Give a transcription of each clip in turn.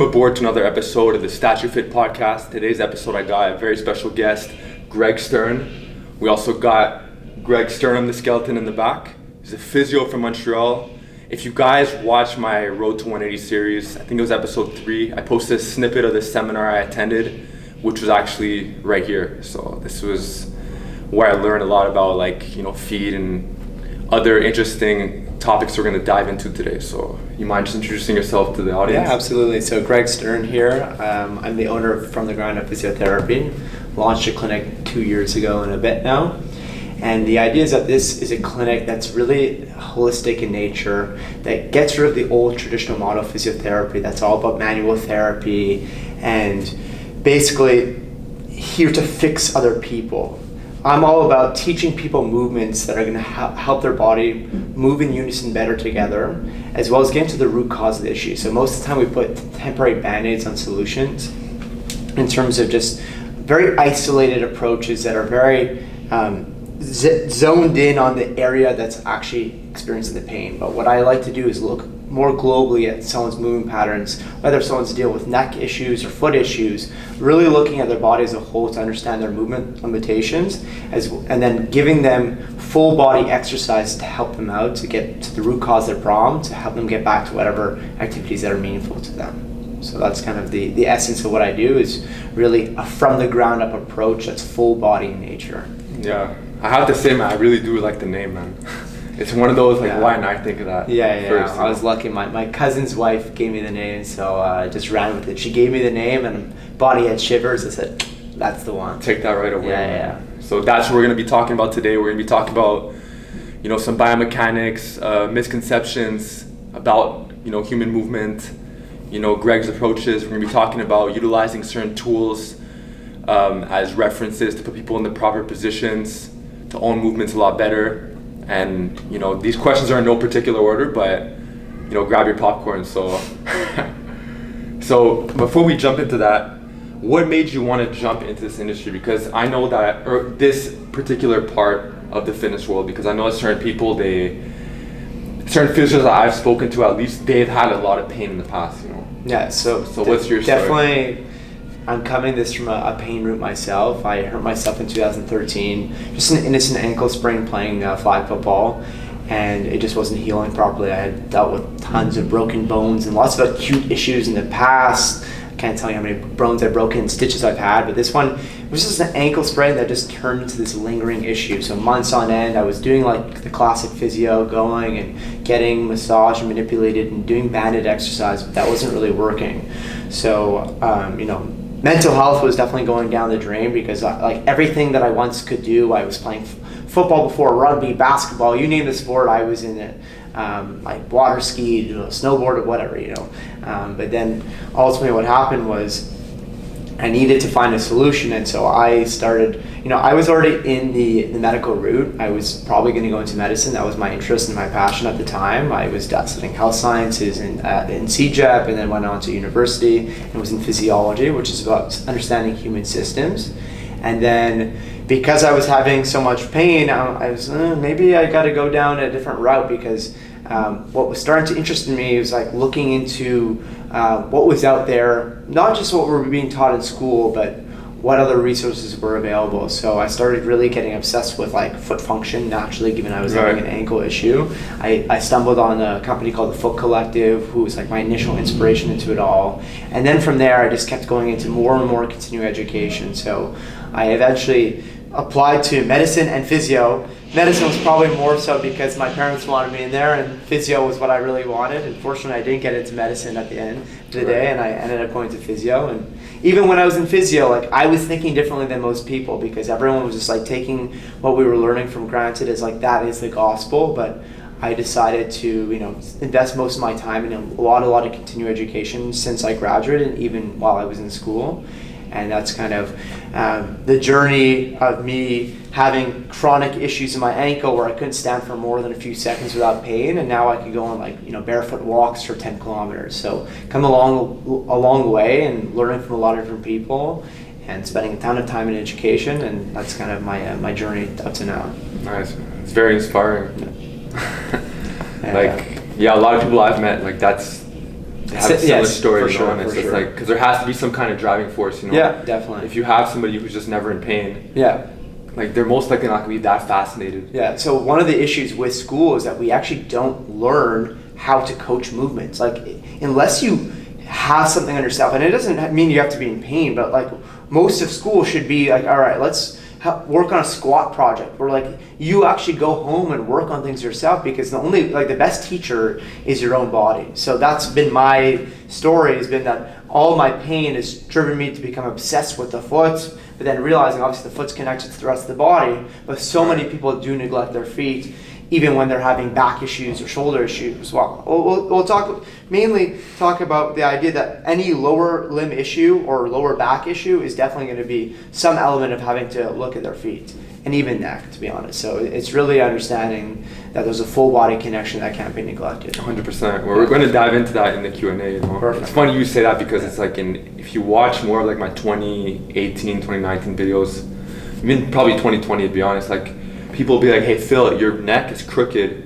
Aboard to another episode of the Statue Fit podcast. Today's episode I got a very special guest, Greg Stern. We also got Greg Sternum, the skeleton in the back. He's a physio from Montreal. If you guys watch my Road to 180 series, I think it was episode 3, I posted a snippet of the seminar I attended, which was actually right here. So this was where I learned a lot about feed and other interesting topics we're going to dive into today. So you mind just introducing yourself to the audience? Yeah, absolutely. So Greg Stern here. I'm the owner of From the Ground Up Physiotherapy. Launched a clinic 2 years ago and a bit now. And the idea is that this is a clinic that's really holistic in nature, that gets rid of the old traditional model of physiotherapy that's all about manual therapy and basically here to fix other people. I'm all about teaching people movements that are going to help their body move in unison better together, as well as getting to the root cause of the issue. So most of the time we put temporary band-aids on solutions in terms of just very isolated approaches that are very zoned in on the area that's actually experiencing the pain. But what I like to do is look more globally at someone's movement patterns, whether someone's dealing with neck issues or foot issues, really looking at their body as a whole to understand their movement limitations, and then giving them full body exercise to help them out, to get to the root cause of their problem, to help them get back to whatever activities that are meaningful to them. So that's kind of the essence of what I do, is really a from the ground up approach that's full body in nature. Yeah, I have to say, man, I really do like the name, man. It's one of those, why didn't I think of that? First, I was lucky. My cousin's wife gave me the name, so I just ran with it. She gave me the name, and body had shivers. I said, that's the one. Take that right away. Yeah. So that's what we're going to be talking about today. We're going to be talking about, some biomechanics, misconceptions about, human movement, Greg's approaches. We're going to be talking about utilizing certain tools as references to put people in the proper positions, to own movements a lot better. And, these questions are in no particular order, but, grab your popcorn. So before we jump into that, what made you want to jump into this industry? Because I know that, or this particular part of the fitness world, because I know certain people, certain physios that I've spoken to, at least they've had a lot of pain in the past, Yeah, so what's your story? Definitely, I'm coming this from a pain route myself. I hurt myself in 2013, just an innocent ankle sprain playing flag football, and it just wasn't healing properly. I had dealt with tons of broken bones and lots of acute issues in the past. I can't tell you how many bones I've broken, stitches I've had, but this one was just an ankle sprain that just turned into this lingering issue. So months on end, I was doing the classic physio, going and getting massage and manipulated and doing banded exercise, but that wasn't really working. So, mental health was definitely going down the drain, because everything that I once could do, I was playing football before, rugby, basketball, you name the sport, I was in it. Water skied, snowboarded, whatever, But then ultimately what happened was I needed to find a solution, and so I started, I was already in the medical route. I was probably going to go into medicine. That was my interest and my passion at the time. I was studying health sciences in CEGEP, and then went on to university and was in physiology, which is about understanding human systems. And then because I was having so much pain, I was maybe I got to go down a different route, because what was starting to interest in me was looking into what was out there, not just what we were being taught in school, but what other resources were available. So I started really getting obsessed with foot function naturally, given I was having an ankle issue. I stumbled on a company called the Foot Collective, who was my initial inspiration into it all. And then from there, I just kept going into more and more continuing education. So I eventually applied to medicine and physio. Medicine was probably more so because my parents wanted me in there, and physio was what I really wanted. Unfortunately, I didn't get into medicine at the end of the day, and I ended up going to physio. And even when I was in physio, I was thinking differently than most people, because everyone was just taking what we were learning from granted as that is the gospel. But I decided to invest most of my time in a lot of continuing education since I graduated, and even while I was in school. And that's kind of the journey of me having chronic issues in my ankle where I couldn't stand for more than a few seconds without pain, and now I could go on barefoot walks for 10 kilometers. So come a long way, and learning from a lot of different people, and spending a ton of time in education, and that's kind of my journey up to now. Nice. It's very inspiring. A lot of people I've met, that's have a similar story, for you know, sure, and it's for just sure. like, because there has to be some kind of driving force, you know. Yeah, definitely. If you have somebody who's just never in pain, Yeah. like they're most likely not going to be that fascinated. Yeah, so one of the issues with school is that we actually don't learn how to coach movements. Like, unless you have something on yourself, and it doesn't mean you have to be in pain, but like most of school should be like, all right, let's work on a squat project where like you actually go home and work on things yourself, because the best teacher is your own body. So that's been my story, has been that all my pain has driven me to become obsessed with the foot, but then realizing obviously the foot's connected to the rest of the body, but so many people do neglect their feet even when they're having back issues or shoulder issues as well. We'll mainly talk about the idea that any lower limb issue or lower back issue is definitely going to be some element of having to look at their feet, and even neck, to be honest. So it's really understanding that there's a full body connection that can't be neglected. 100%. We're going to dive into that in the Q&A. You know? Perfect. It's funny you say that, because it's like if you watch more of like my 2018, 2019 videos, even probably 2020 to be honest, like people will be like, hey Phil, your neck is crooked,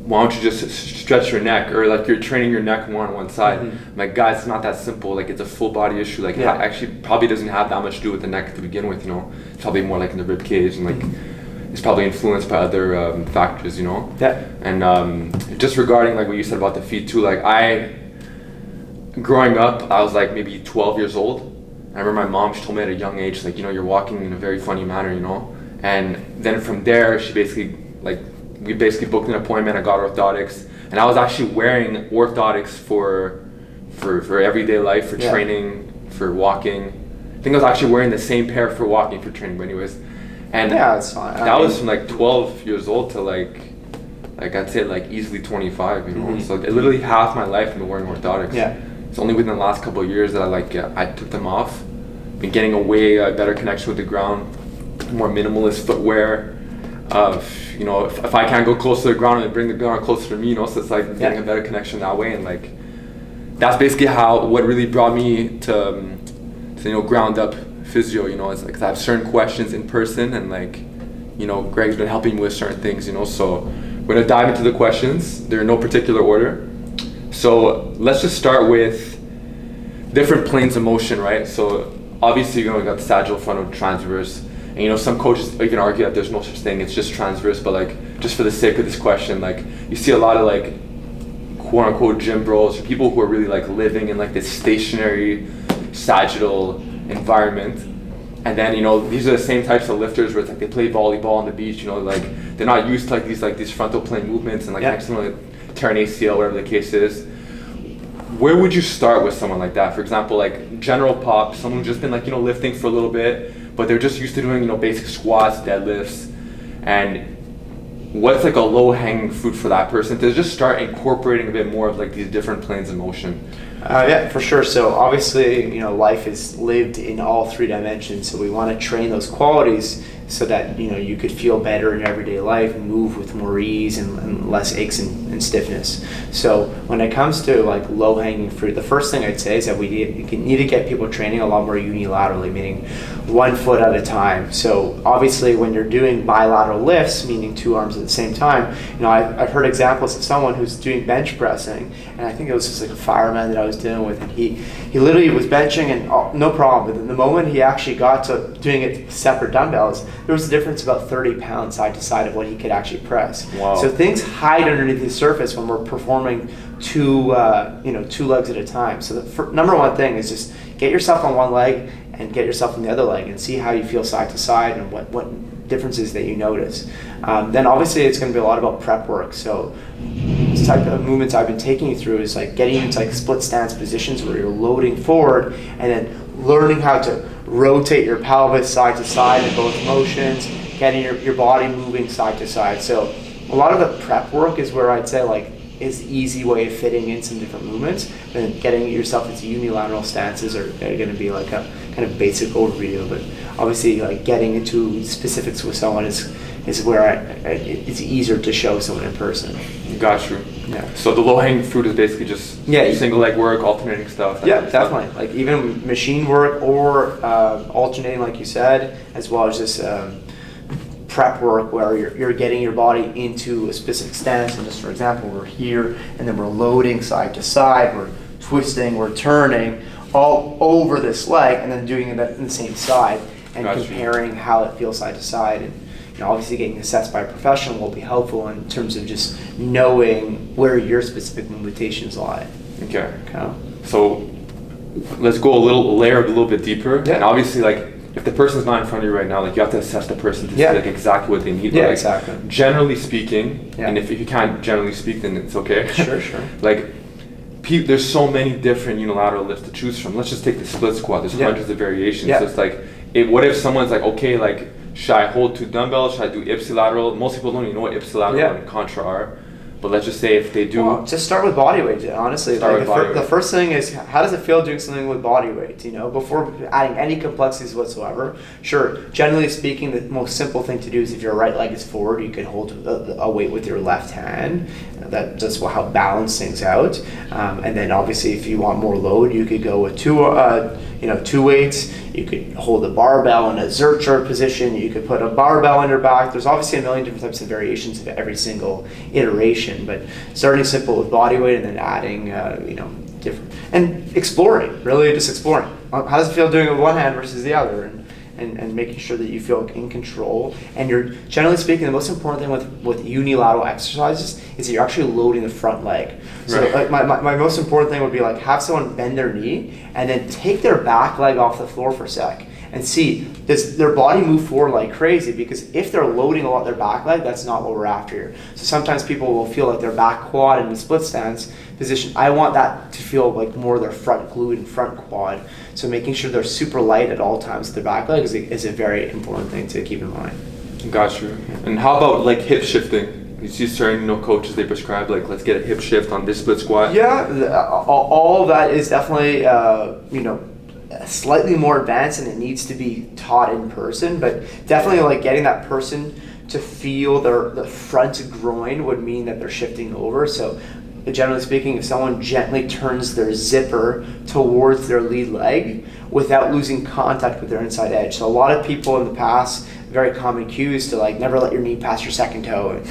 why don't you just stretch your neck, or like you're training your neck more on one side. I'm like, guys, it's not that simple. Like, it's a full body issue. Like, actually probably doesn't have that much to do with the neck to begin with, you know. It's probably more like in the rib cage, and like it's probably influenced by other factors, you know. And just regarding like what you said about the feet too, like growing up, I was like maybe 12 years old. I remember my mom, she told me at a young age, like, you know, you're walking in a very funny manner, you know. And then from there, she basically, like, we basically booked an appointment. I got orthotics, and I was actually wearing orthotics for everyday life, for training, for walking. I think I was actually wearing the same pair for walking, for training, but anyways. And it's fine. That was from like 12 years old to like I'd say like easily 25, you know. So literally half my life I've been wearing orthotics. It's only within the last couple of years that I took them off. Been getting a way better connection with the ground, more minimalist footwear. You know, if I can't go close to the ground, and bring the ground closer to me, you know, so it's like getting a better connection that way. And like that's basically what really brought me to you know, ground up physio, you know. It's like I have certain questions in person, and like, you know, Greg's been helping me with certain things, you know. So we're gonna dive into the questions. They're in no particular order. So let's just start with different planes of motion, right? So obviously, you know, we got the sagittal, frontal, transverse. And you know, some coaches can argue that there's no such thing, it's just transverse, but like, just for the sake of this question, like, you see a lot of like, quote unquote gym bros, or people who are really like living in like this stationary sagittal environment. And then, you know, these are the same types of lifters where it's like they play volleyball on the beach, you know, like they're not used to like these frontal plane movements, and like next thing you know, tear an ACL, whatever the case is. Where would you start with someone like that? For example, like general pop, someone who's just been like, you know, lifting for a little bit, but they're just used to doing, you know, basic squats, deadlifts, and what's like a low-hanging fruit for that person to just start incorporating a bit more of like these different planes of motion? Yeah, for sure. So obviously, you know, life is lived in all three dimensions, so we want to train those qualities so that, you know, you could feel better in everyday life and move with more ease and less aches and stiffness. So when it comes to like low-hanging fruit, the first thing I'd say is that we need to get people training a lot more unilaterally, meaning 1 foot at a time. So obviously when you're doing bilateral lifts, meaning 2 arms at the same time, you know, I've heard examples of someone who's doing bench pressing, and I think it was just like a fireman that I was dealing with, and he literally was benching and no problem, but then the moment he actually got to doing it with separate dumbbells, there was a difference about 30 pounds side to side of what he could actually press. Wow. So things hide underneath the surface when we're performing two legs at a time. So the number one thing is just get yourself on one leg and get yourself on the other leg and see how you feel side to side and what differences that you notice. Then obviously it's going to be a lot about prep work. So this type of movements I've been taking you through is like getting into like split stance positions where you're loading forward and then learning how to rotate your pelvis side to side in both motions, getting your body moving side to side. So a lot of the prep work is where I'd say like is the easy way of fitting in some different movements, and getting yourself into unilateral stances are going to be like a kind of basic overview. But obviously, like getting into specifics with someone is where it's easier to show someone in person. Got you. Yeah. So the low-hanging fruit is basically just single leg work, alternating stuff. Yeah, definitely. Like even machine work or alternating, like you said, as well as just prep work where you're getting your body into a specific stance. And just for example, we're here and then we're loading side to side, we're twisting, we're turning all over this leg and then doing it in the same side and comparing how it feels side to side. And obviously getting assessed by a professional will be helpful in terms of just knowing where your specific limitations lie. Okay. So let's go layer a little bit deeper. Yeah. And obviously, like, if the person's not in front of you right now, like, you have to assess the person to see like exactly what they need. Yeah, like, exactly. Generally speaking, and if you can't generally speak, then it's okay. Sure. Like, there's so many different unilateral lifts to choose from. Let's just take the split squat. There's hundreds of variations. So it's like, what if someone's like, okay, like, should I hold 2 dumbbells? Should I do ipsilateral? Most people don't even know what ipsilateral and contra are. But let's just say if they do... Well, just start with body weight, honestly. The first thing is, how does it feel doing something with body weight? Before adding any complexities whatsoever. Sure, generally speaking, the most simple thing to do is if your right leg is forward, you could hold a weight with your left hand. That's how balance things out. And then obviously, if you want more load, you could go with 2 weights. You could hold a barbell in a Zercher position. You could put a barbell on your back. There's obviously a million different types of variations of every single iteration, but starting simple with body weight and then adding, different, and exploring, really just exploring. How does it feel doing it with one hand versus the other? And making sure that you feel in control. And you're, generally speaking, the most important thing with unilateral exercises is that you're actually loading the front leg. So like my most important thing would be like have someone bend their knee and then take their back leg off the floor for a sec and see, does their body move forward like crazy? Because if they're loading a lot their back leg, that's not what we're after here. So sometimes people will feel like their back quad in the split stance position. I want that to feel like more their front glute and front quad. So making sure they're super light at all times with their back leg is a very important thing to keep in mind. Got you. And how about like hip shifting? You see certain coaches, they prescribe like, let's get a hip shift on this split squat. Yeah, all of that is definitely slightly more advanced and it needs to be taught in person, but definitely like getting that person to feel the front groin would mean that they're shifting over. So generally speaking, if someone gently turns their zipper towards their lead leg without losing contact with their inside edge. So a lot of people in the past, very common cues to like never let your knee pass your second toe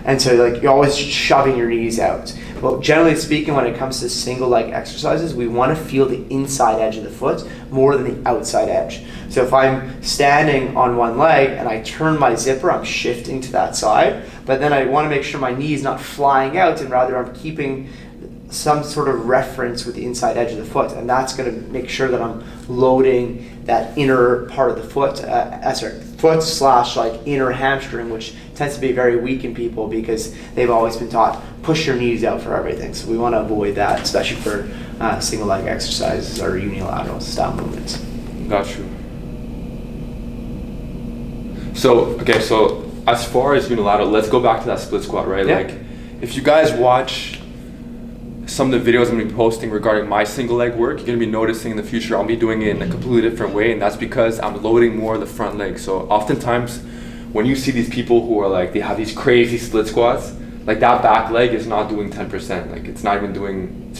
and so like you're always shoving your knees out. Well, generally speaking, when it comes to single leg exercises, we want to feel the inside edge of the foot more than the outside edge. So if I'm standing on one leg and I turn my zipper, I'm shifting to that side, but then I want to make sure my knee is not flying out and rather I'm keeping some sort of reference with the inside edge of the foot, and that's going to make sure that I'm loading that inner part of the foot, foot / like inner hamstring, which tends to be very weak in people because they've always been taught push your knees out for everything. So we want to avoid that, especially for single leg exercises or unilateral style movements. Got you. So as far as unilateral, let's go back to that split squat, right? Yeah. Like, if you guys watch some of the videos I'm going to be posting regarding my single leg work, you're going to be noticing in the future I'll be doing it in a completely different way, and that's because I'm loading more of the front leg. So oftentimes when you see these people who are like, they have these crazy split squats, like that back leg is not doing 10%. Like it's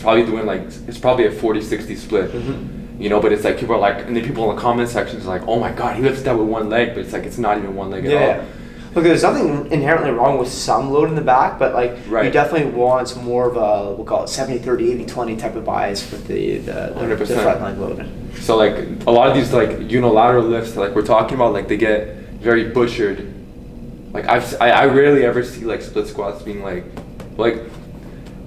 probably a 40-60 split. Mm-hmm. But it's like people are like, and then people in the comment sections are like, oh my god, he lifts that with one leg, but it's like it's not even one leg at all. Look, there's nothing inherently wrong with some load in the back, but like you definitely want more of a, we'll call it 70-30, 80-20 type of bias with the front leg loading. So like a lot of these like unilateral lifts that like we're talking about, like they get very butchered. Like I rarely ever see like split squats being like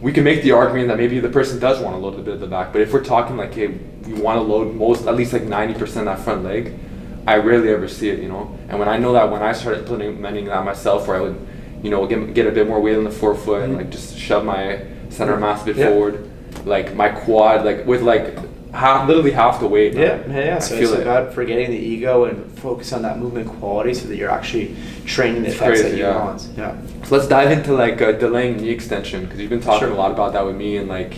we can make the argument that maybe the person does want to load a bit of the back, but if we're talking like, hey, we want to load at least like 90% of that front leg, I rarely ever see it, And when I know that when I started implementing that myself, where I would, get a bit more weight on the forefoot and like just shove my center of mass a bit forward, like my quad, like with like literally half the weight. So it's about forgetting the ego and focus on that movement quality so that you're actually training the effects that you want. So let's dive into like delaying knee extension, because you've been talking a lot about that with me, and like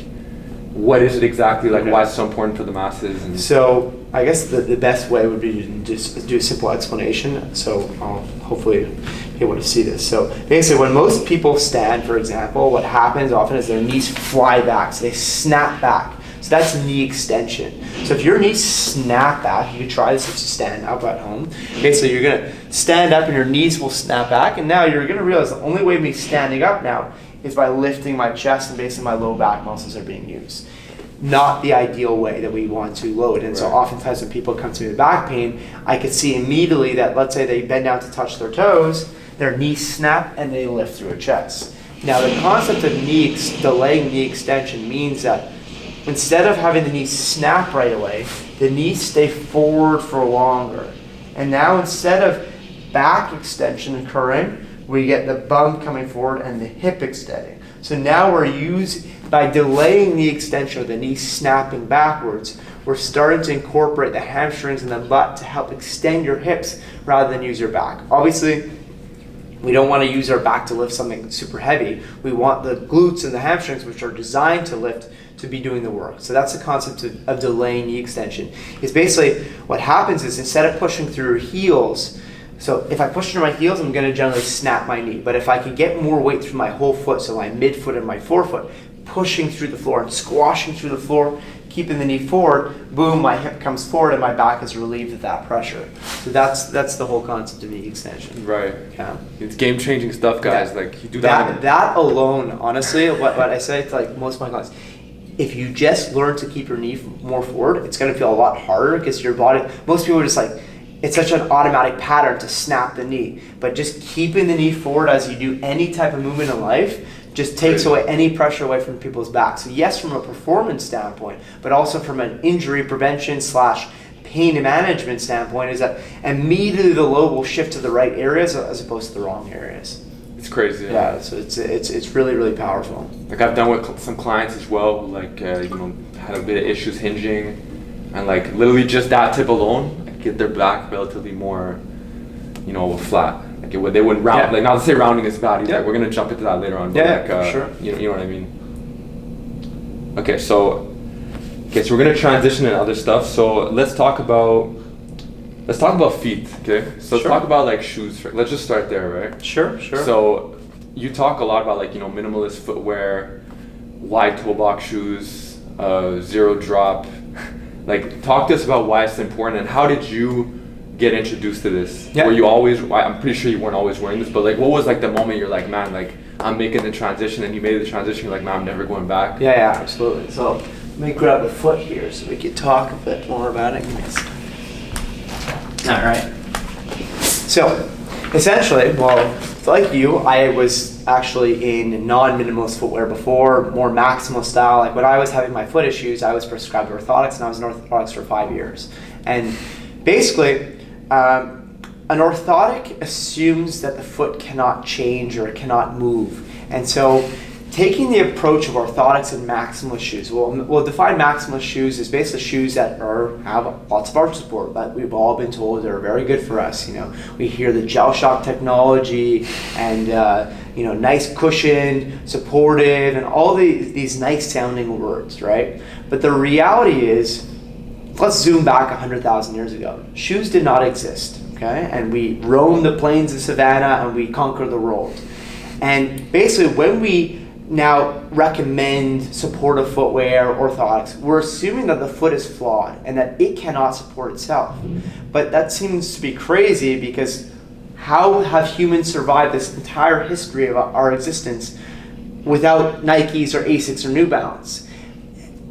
what is it exactly, like why it's so important for the masses? And so I guess the best way would be to just do a simple explanation, so I'll hopefully be able to see this. So basically when most people stand, for example, what happens often is their knees fly back, so they snap back. So that's knee extension. So if your knees snap back, you can try this if you stand up at home. Okay, so you're gonna stand up and your knees will snap back, and now you're gonna realize the only way of me standing up now is by lifting my chest, and basically my low back muscles are being used. Not the ideal way that we want to load. And so oftentimes when people come to me with back pain, I could see immediately that, let's say they bend down to touch their toes, their knees snap and they lift through a chest. Now the concept of delaying knee extension means that instead of having the knees snap right away, the knees stay forward for longer. And now instead of back extension occurring, we get the bum coming forward and the hip extending. So now by delaying the extension or the knee snapping backwards, we're starting to incorporate the hamstrings and the butt to help extend your hips rather than use your back. Obviously, we don't want to use our back to lift something super heavy. We want the glutes and the hamstrings, which are designed to lift, to be doing the work. So that's the concept of delaying knee extension. It's basically what happens is instead of pushing through your heels, so if I push through my heels, I'm going to generally snap my knee. But if I can get more weight through my whole foot, so my midfoot and my forefoot, pushing through the floor and squashing through the floor, keeping the knee forward, boom, my hip comes forward and my back is relieved of that pressure. So that's the whole concept of knee extension. Right. Yeah. It's game-changing stuff, guys. Like, you do that. That alone, honestly, what I say to like most of my clients, if you just learn to keep your knee more forward, it's going to feel a lot harder because your body, most people are just like, it's such an automatic pattern to snap the knee. But just keeping the knee forward as you do any type of movement in life just takes away any pressure away from people's backs. So yes, from a performance standpoint, but also from an injury prevention / pain management standpoint, is that immediately the load will shift to the right areas as opposed to the wrong areas. It's crazy. Yeah, so it's really, really powerful. Like, I've done with some clients as well, who like had a bit of issues hinging, and like literally just that tip alone get their back relatively more, flat. Like they wouldn't round. Like, not to say rounding is bad either. We're gonna jump into that later on. But for sure. You know what I mean? Okay, so we're gonna transition into other stuff. So let's talk about feet. Okay, so let's talk about like shoes. Let's just start there, right? Sure. So you talk a lot about like minimalist footwear, wide toe box shoes, zero drop. Like, talk to us about why it's important and how did you get introduced to this? Yeah. Were you always, I'm pretty sure you weren't always wearing this, but like, what was like the moment you're like, man, like I'm making the transition, and you made the transition, you're like, man, I'm never going back? Yeah, absolutely. So let me grab a foot here so we can talk a bit more about it. All right. So essentially, well, like you, I was actually in non-minimalist footwear before, more maximal style. Like when I was having my foot issues, I was prescribed orthotics, and I was in orthotics for 5 years. And basically, an orthotic assumes that the foot cannot change or it cannot move. And so taking the approach of orthotics and maximalist shoes, we'll define maximalist shoes as basically shoes that have lots of arch support, that we've all been told are very good for us. We hear the gel shock technology and nice cushion, supportive, and all these nice sounding words, right? But the reality is, let's zoom back 100,000 years ago. Shoes did not exist, okay? And we roamed the plains of savannah and we conquered the world. And basically, when we now recommend supportive footwear, orthotics, we're assuming that the foot is flawed and that it cannot support itself. But that seems to be crazy, because how have humans survived this entire history of our existence without Nikes or Asics or New Balance?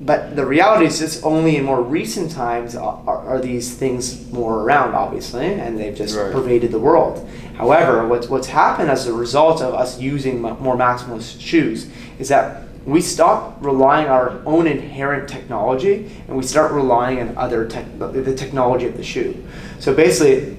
But the reality is, it's only in more recent times are these things more around, obviously, and they've just pervaded the world. However, what's happened as a result of us using more maximalist shoes is that we stop relying on our own inherent technology, and we start relying on the technology of the shoe. So basically,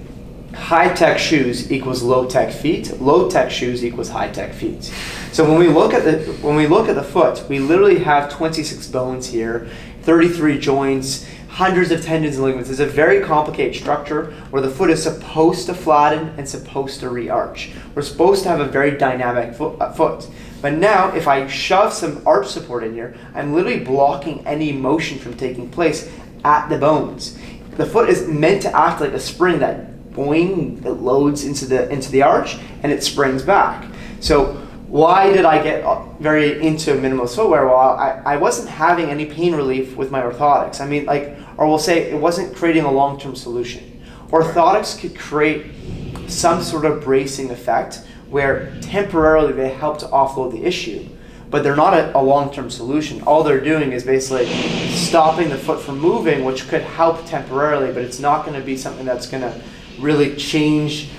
high-tech shoes equals low-tech feet. Low-tech shoes equals high-tech feet. So when we look at the foot, we literally have 26 bones here, 33 joints, hundreds of tendons and ligaments. It's a very complicated structure where the foot is supposed to flatten and supposed to re-arch. We're supposed to have a very dynamic foot. But now, if I shove some arch support in here, I'm literally blocking any motion from taking place at the bones. The foot is meant to act like a spring that boing, that loads into the arch, and it springs back. So why did I get very into minimalist footwear? Well, I wasn't having any pain relief with my orthotics. I mean, or we'll say it wasn't creating a long-term solution. Orthotics could create some sort of bracing effect where temporarily they help to offload the issue, but they're not a long-term solution. All they're doing is basically stopping the foot from moving, which could help temporarily, but it's not going to be something that's going to really change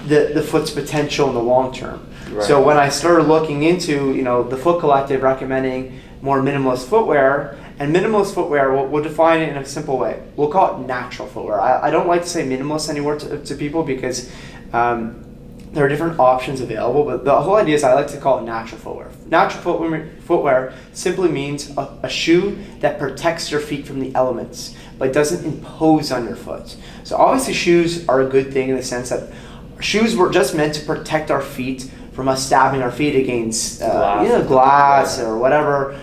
the foot's potential in the long term. Right. So when I started looking into, the Foot Collective recommending more minimalist footwear, and minimalist footwear, we'll define it in a simple way. We'll call it natural footwear. I don't like to say minimalist anymore to people because there are different options available, but the whole idea is I like to call it natural footwear. Natural footwear simply means a shoe that protects your feet from the elements, but doesn't impose on your foot. So obviously shoes are a good thing in the sense that shoes were just meant to protect our feet from us stabbing our feet against glass or whatever,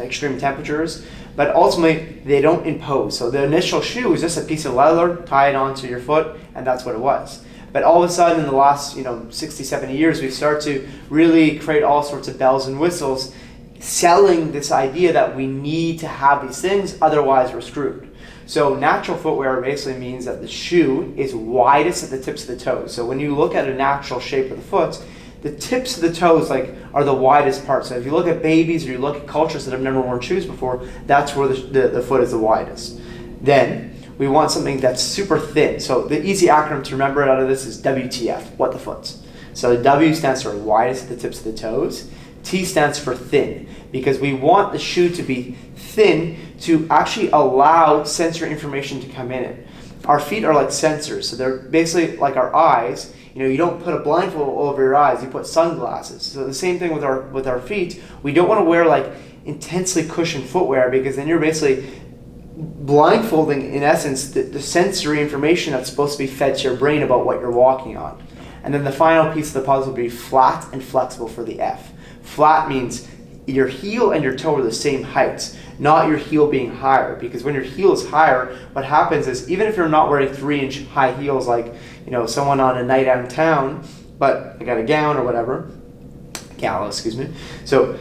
extreme temperatures. But ultimately, they don't impose. So the initial shoe is just a piece of leather tied onto your foot, and that's what it was. But all of a sudden, in the last 60, 70 years, we start to really create all sorts of bells and whistles, selling this idea that we need to have these things, otherwise we're screwed. So natural footwear basically means that the shoe is widest at the tips of the toes. So when you look at a natural shape of the foot, the tips of the toes are the widest part. So if you look at babies or you look at cultures that have never worn shoes before, that's where the foot is the widest. Then we want something that's super thin. So the easy acronym to remember out of this is WTF, what the foot. So the W stands for widest at the tips of the toes. T stands for thin, because we want the shoe to be thin to actually allow sensory information to come in it. Our feet are like sensors, so they're basically like our eyes. You don't put a blindfold over your eyes, you put sunglasses. So the same thing with our feet. We don't want to wear intensely cushioned footwear, because then you're basically blindfolding, in essence, the sensory information that's supposed to be fed to your brain about what you're walking on. And then the final piece of the puzzle would be flat and flexible for the F. Flat means your heel and your toe are the same heights, not your heel being higher, because when your heel is higher, what happens is, even if you're not wearing 3-inch high heels like someone on a night out in town, but I got a gown or whatever, so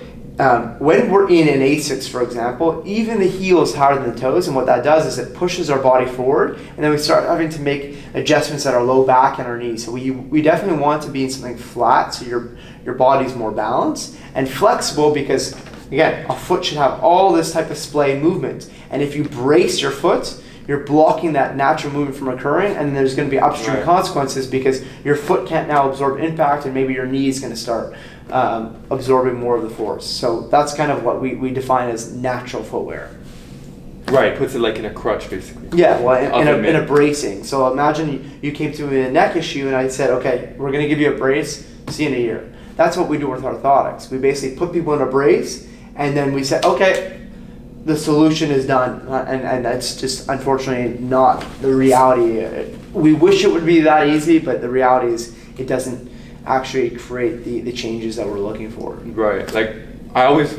when we're in an Asics, for example, even the heel is higher than the toes, and what that does is it pushes our body forward, and then we start having to make adjustments at our low back and our knees. So we definitely want to be in something flat, so your body's more balanced, and flexible, because again, a foot should have all this type of splay movement, and if you brace your foot, you're blocking that natural movement from occurring, and there's going to be upstream consequences, because your foot can't now absorb impact, and maybe your knee is going to start absorbing more of the force. So that's kind of what we define as natural footwear. Right, puts it in a crutch, basically. Yeah, well, in a bracing. So imagine you came to me with a neck issue, and I said, okay, we're going to give you a brace, see you in a year. That's what we do with orthotics. We basically put people in a brace, and then we say, okay, the solution is done, and that's just unfortunately not the reality. We wish it would be that easy, but the reality is it doesn't actually create the changes that we're looking for. Right. I always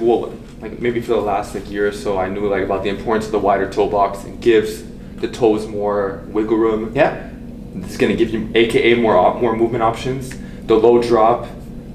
maybe for the last year or so, I knew about the importance of the wider toe box. It gives the toes more wiggle room. Yeah. It's going to give you, AKA, more movement options. The low drop,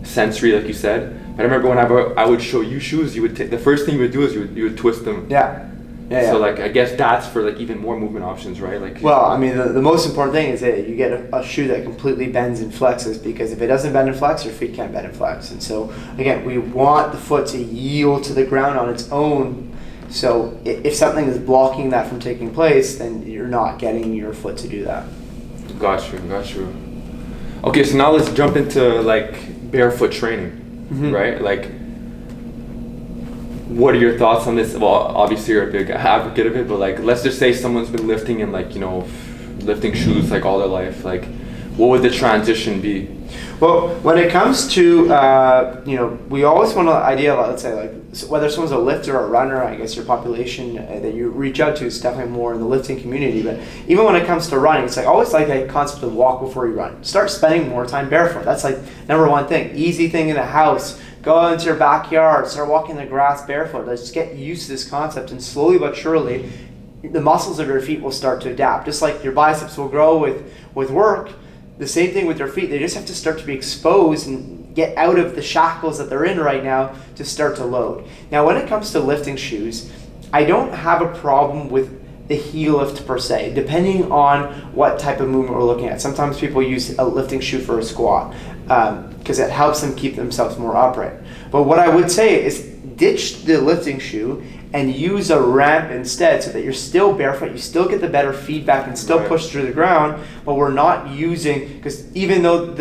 sensory, like you said. But I remember when I would show you shoes, you would the first thing you would do is you would twist them. Yeah. So I guess that's for even more movement options, right? Well, I mean, the most important thing is that you get a shoe that completely bends and flexes, because if it doesn't bend and flex, your feet can't bend and flex. And so again, we want the foot to yield to the ground on its own. So if something is blocking that from taking place, then you're not getting your foot to do that. Got you. Okay, so now let's jump into barefoot training. Mm-hmm. Right? What are your thoughts on this? Well, obviously you're a big advocate of it, but let's just say someone's been lifting in lifting shoes all their life. What would the transition be? Well, when it comes to we always want an idea of, let's say, whether someone's a lifter or a runner. I guess your population that you reach out to is definitely more in the lifting community. But even when it comes to running, it's always a concept of walk before you run. Start spending more time barefoot. That's number one thing. Easy thing in the house. Go into your backyard. Start walking the grass barefoot. Let's get used to this concept, and slowly but surely, the muscles of your feet will start to adapt. Just like your biceps will grow with work, the same thing with their feet. They just have to start to be exposed and get out of the shackles that they're in right now to start to load. Now, when it comes to lifting shoes, I don't have a problem with the heel lift per se, depending on what type of movement we're looking at. Sometimes people use a lifting shoe for a squat because it helps them keep themselves more upright. But what I would say is ditch the lifting shoe and use a ramp instead, so that you're still barefoot, you still get the better feedback and still push through the ground, but we're not using, because even though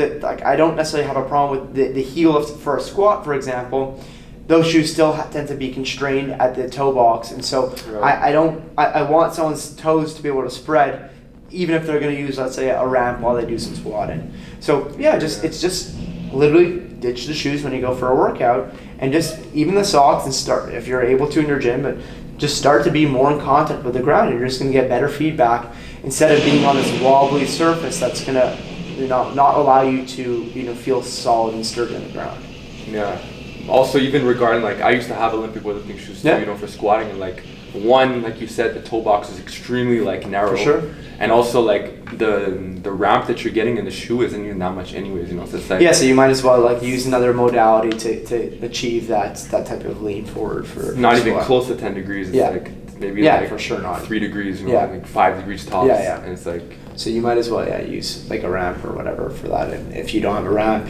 I don't necessarily have a problem with the heel lift for a squat, for example, those shoes still tend to be constrained at the toe box, and so I want someone's toes to be able to spread, even if they're going to use, let's say, a ramp while they do some squatting. So it's just literally ditch the shoes when you go for a workout, and just even the socks, and start, if you're able to in your gym, but just start to be more in contact with the ground, and you're just going to get better feedback instead of being on this wobbly surface that's going to not allow you to feel solid and sturdy on the ground. Yeah. Also, even regarding, like, I used to have Olympic weightlifting shoes too, for squatting, and like you said, the toe box is extremely narrow. For sure. And also the ramp that you're getting in the shoe isn't even that much anyways, so it's like, so you might as well use another modality to achieve that type of lean forward for not even close to 10 degrees. It's maybe for sure not 3 degrees, 5 degrees tops. And it's like, so you might as well use a ramp or whatever for that. And if you don't have a ramp,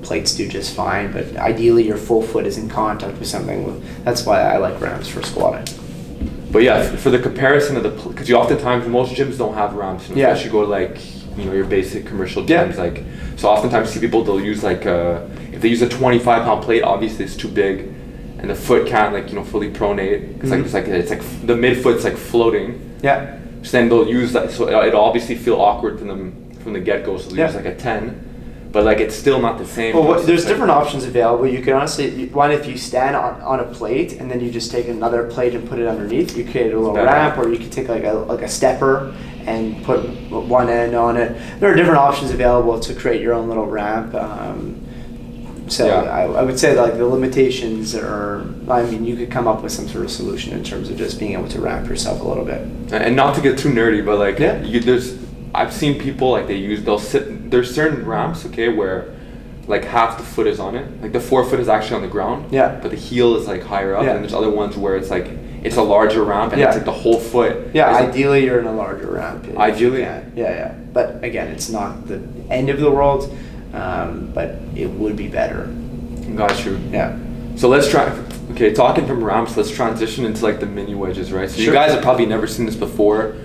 plates do just fine. But ideally, your full foot is in contact with something. That's why I like ramps for squatting. But for the comparison of because you oftentimes, most gyms don't have ramps. Unless you go to your basic commercial gyms. So oftentimes you see people, they'll use if they use a 25-pound plate, obviously it's too big, and the foot can't fully pronate. It's like the midfoot's floating. Yeah. So then they'll use that, so it'll obviously feel awkward from the get-go, so they'll use a 10, but it's still not the same. Well, there's different options available. You can honestly, if you stand on a plate and then you just take another plate and put it underneath, you create a little ramp, or you could take a stepper and put one end on it. There are different options available to create your own little ramp. I would say the limitations are, you could come up with some sort of solution in terms of just being able to ramp yourself a little bit. And not to get too nerdy, but I've seen people they'll sit, there's certain ramps, where half the foot is on it, the forefoot is actually on the ground, but the heel is higher up, and there's other ones where it's it's a larger ramp and it's the whole foot. Ideally you're in a larger ramp. Ideally. But again, it's not the end of the world. But it would be better. Got you. Yeah. So let's talking from ramps, let's transition into the mini wedges, right? So you guys have probably never seen this before.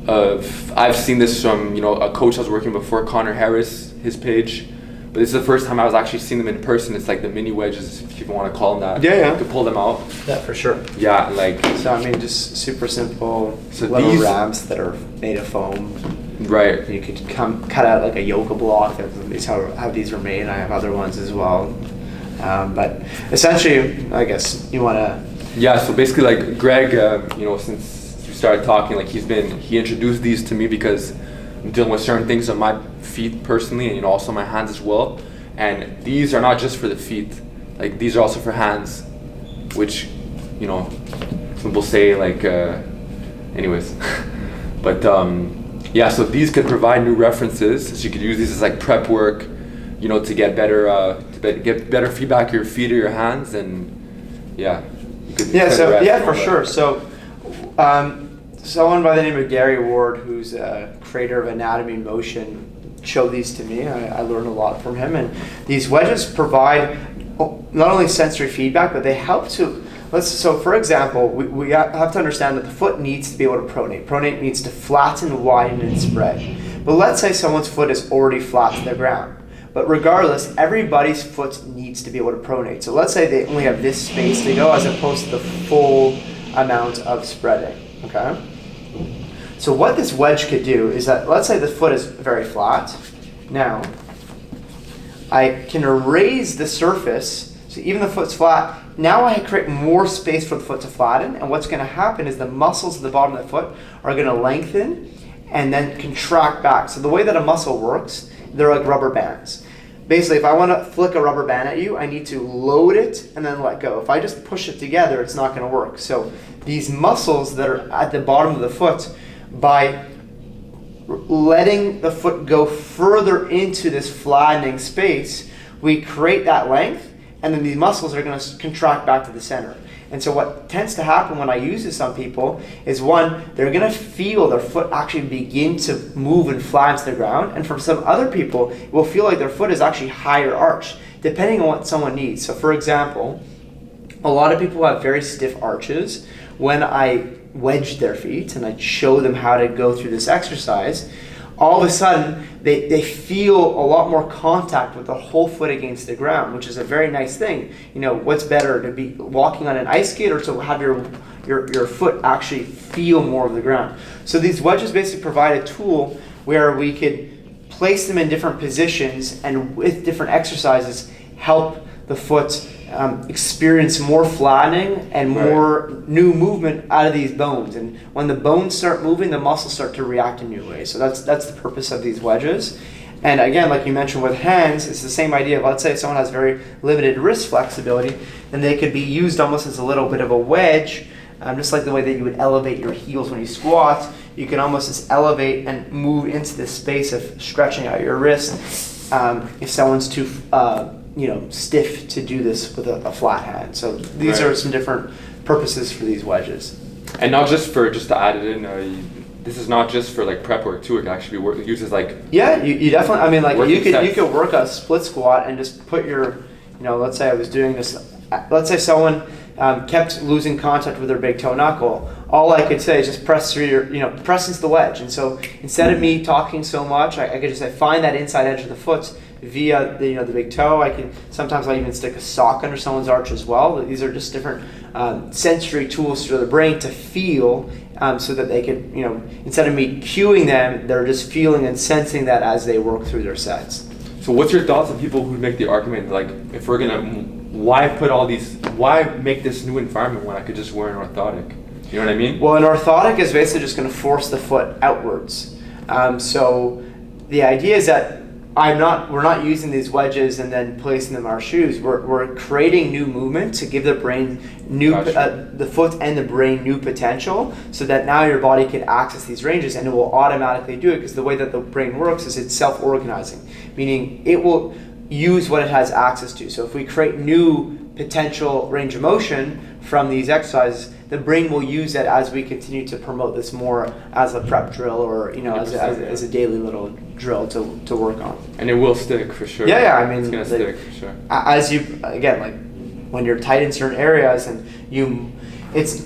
I've seen this from, a coach I was working with before, Connor Harris, his page. But this is the first time I was actually seeing them in person. It's the mini wedges, if you want to call them that. You could pull them out. Yeah, for sure. Yeah, So just super simple little ramps that are made of foam. Right. You could cut out a yoga block. That's how these are made. I have other ones as well. But essentially, I guess you want to... Yeah, so basically Greg, since we started talking, he introduced these to me because I'm dealing with certain things on my feet personally, and also my hands as well. And these are not just for the feet. These are also for hands, which, some people say anyways. But so these could provide new references. So you could use these as prep work, to get better feedback of your feet or your hands, and for sure. So someone by the name of Gary Ward, who's a creator of Anatomy in Motion, showed these to me. I learned a lot from him, and these wedges provide not only sensory feedback, but they help to so for example, we have to understand that the foot needs to be able to pronate. Pronate means to flatten, widen, and spread. But let's say someone's foot is already flat to the ground. But regardless, everybody's foot needs to be able to pronate. So let's say they only have this space to go as opposed to the full amount of spreading, okay? So what this wedge could do is that, let's say the foot is very flat. Now, I can raise the surface, so even the foot's flat. Now I create more space for the foot to flatten, and what's going to happen is the muscles at the bottom of the foot are going to lengthen and then contract back. So the way that a muscle works, they're like rubber bands. Basically, if I want to flick a rubber band at you, I need to load it and then let go. If I just push it together, it's not going to work. So these muscles that are at the bottom of the foot, by letting the foot go further into this flattening space, we create that length, and then these muscles are going to contract back to the center. And so what tends to happen when I use this on people is, one, they're going to feel their foot actually begin to move and flatten to the ground. And for some other people, it will feel like their foot is actually higher arched, depending on what someone needs. So for example, a lot of people have very stiff arches. When I wedge their feet and I show them how to go through this exercise, all of a sudden they feel a lot more contact with the whole foot against the ground, which is a very nice thing. You know, what's better, to be walking on an ice skate or to have your foot actually feel more of the ground? So these wedges basically provide a tool where we could place them in different positions and with different exercises help the foot experience more flattening and more new movement out of these bones. And when the bones start moving, the muscles start to react in new ways. So that's the purpose of these wedges. And again, like you mentioned with hands, it's the same idea. Let's say someone has very limited wrist flexibility, then they could be used almost as a little bit of a wedge, just like the way that you would elevate your heels when you squat. You can almost just elevate and move into this space of stretching out your wrist if someone's too stiff to do this with a flat hand. So these are some different purposes for these wedges. And not just to add it in, this is not just for like prep work too. It can actually be used as like you definitely. I mean, like you sets. could work a split squat and just put your, let's say I was doing this. Let's say someone kept losing contact with their big toe knuckle. All I could say is just press through your, press into the wedge. And so instead of me talking so much, I could just say find that inside edge of the foot via the big toe. I'll even stick a sock under someone's arch as well. These are just different sensory tools for the brain to feel, so that they could, instead of me cueing them, they're just feeling and sensing that as they work through their sets. So what's your thoughts on people who make the argument, like, if we're gonna, why make this new environment when I could just wear an orthotic? You know what I mean? Well, an orthotic is basically just going to force the foot outwards. So the idea is that we're not using these wedges and then placing them in our shoes. We're creating new movement to give the brain the foot and the brain new potential, so that now your body can access these ranges, and it will automatically do it, because the way that the brain works is it's self-organizing, meaning it will use what it has access to. So if we create new potential range of motion from these exercises, the brain will use that as we continue to promote this more as a prep drill, or as a daily little drill to work on. And it will stick for sure. Yeah, I mean, it's gonna stick for sure. As you, again, like when you're tight in certain areas, and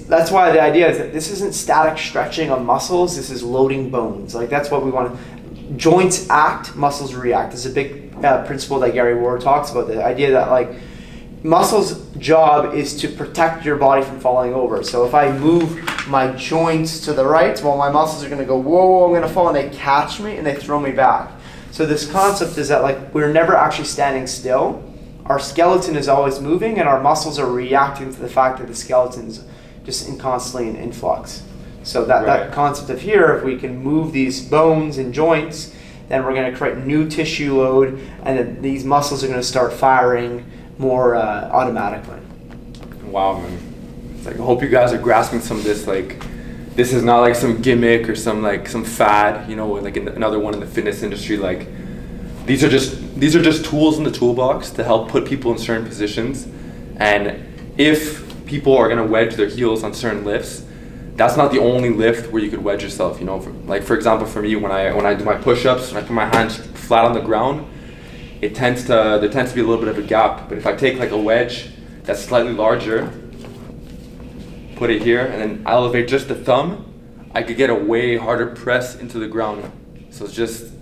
that's why the idea is that this isn't static stretching of muscles. This is loading bones. Like, that's what we want. Joints act, muscles react. It's a big principle that Gary Ward talks about. The idea that, like, muscles' job is to protect your body from falling over. So if I move my joints to the right, well, my muscles are going to go, whoa, I'm going to fall, and they catch me and they throw me back. So this concept is that, like, we're never actually standing still. Our skeleton is always moving, and our muscles are reacting to the fact that the skeleton's just constantly in flux. So that concept of here, if we can move these bones and joints, then we're going to create new tissue load, and then these muscles are going to start firing more automatically. Wow, man. It's like, I hope you guys are grasping some of this. Like, this is not like some gimmick or some fad, like another one in the fitness industry. Like, these are just tools in the toolbox to help put people in certain positions. And if people are gonna wedge their heels on certain lifts, that's not the only lift where you could wedge yourself. Like, for example, for me, when I do my push-ups, when I put my hands flat on the ground, there tends to be a little bit of a gap. But if I take like a wedge that's slightly larger, put it here, and then elevate just the thumb, I could get a way harder press into the ground. So it's just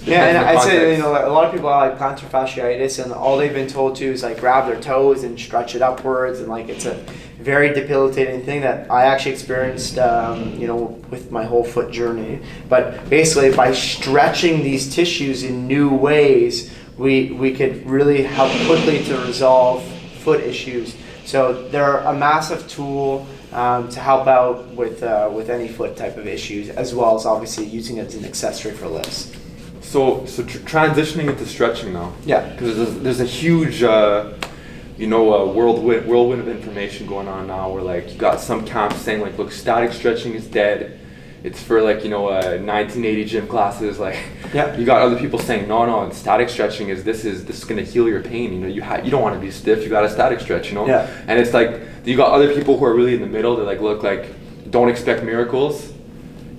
and I'd say a lot of people have like plantar fasciitis, and all they've been told to is like grab their toes and stretch it upwards, and like it's a very debilitating thing that I actually experienced with my whole foot journey. But basically, by stretching these tissues in new ways, we could really help quickly to resolve foot issues. So they're a massive tool to help out with any foot type of issues, as well as obviously using it as an accessory for lifts. So transitioning into stretching now. Yeah. Because there's a huge, whirlwind of information going on now, where like you got some camps saying like, look, static stretching is dead. it's for like, 1980 gym classes. Like, Yeah. you got other people saying, no, static stretching is this is gonna heal your pain. You don't want to be stiff. You got a static stretch. Yeah. And it's like you got other people who are really in the middle. They're like, look, like, don't expect miracles.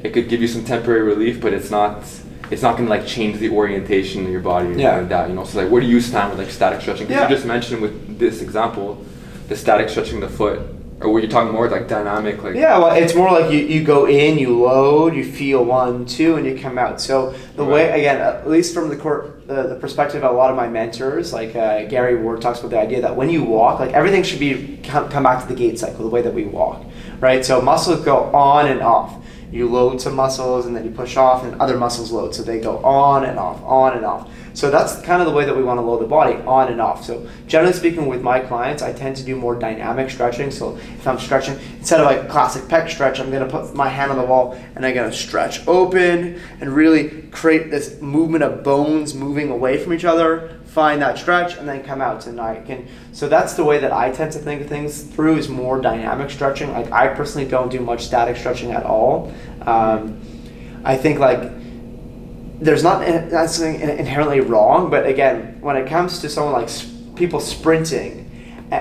It could give you some temporary relief, but it's not gonna like change the orientation of your body or anything like that. So like, where do you stand with like static stretching? Because you just mentioned with this example, the static stretching the foot. Or were you talking more like dynamic? Like, yeah, well, it's more like you go in, you load, you feel 1, 2, and you come out. So the way, again, at least from the perspective of a lot of my mentors, like Gary Ward talks about the idea that when you walk, like everything should be come back to the gait cycle, the way that we walk, right? So muscles go on and off. You load some muscles and then you push off, and other muscles load. So they go on and off, on and off. So that's kind of the way that we want to load the body, on and off. So generally speaking, with my clients, I tend to do more dynamic stretching. So if I'm stretching, instead of like classic pec stretch, I'm going to put my hand on the wall and I'm going to stretch open and really create this movement of bones moving away from each other, find that stretch, and then come out. So that's the way that I tend to think of things through, is more dynamic stretching. Like, I personally don't do much static stretching at all. I think like there's that's something inherently wrong, but again, when it comes to someone like people sprinting,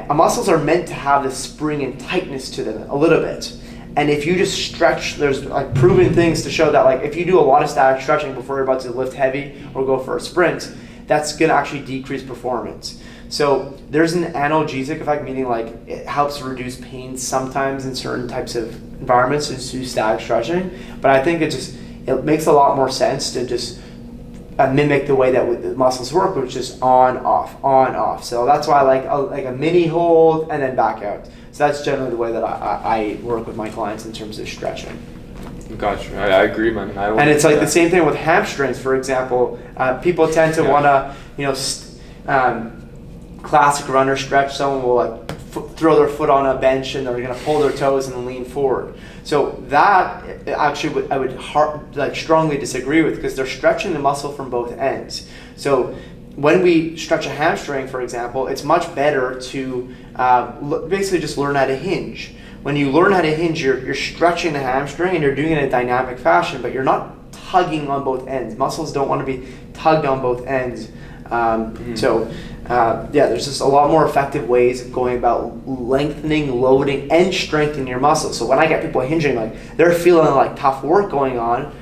muscles are meant to have this spring and tightness to them a little bit. And if you just stretch, there's like proven things to show that like if you do a lot of static stretching before you're about to lift heavy or go for a sprint, that's going to actually decrease performance. So there's an analgesic effect, meaning like it helps reduce pain sometimes in certain types of environments to do static stretching. But I think it makes a lot more sense to just mimic the way that the muscles work, which is on, off, on, off. So that's why I like a mini hold and then back out. So that's generally the way that I work with my clients in terms of stretching. Gotcha. I agree, man. And it's like the same thing with hamstrings, for example. People tend to want to, classic runner stretch. Someone will like throw their foot on a bench and they're going to pull their toes and lean forward. So that actually I would strongly disagree with, because they're stretching the muscle from both ends. So when we stretch a hamstring, for example, it's much better to basically just learn how to hinge. When you learn how to hinge, you're stretching the hamstring and you're doing it in a dynamic fashion, but you're not tugging on both ends. Muscles don't want to be tugged on both ends. There's just a lot more effective ways of going about lengthening, loading, and strengthening your muscles. So when I get people hinging, like they're feeling like tough work going on,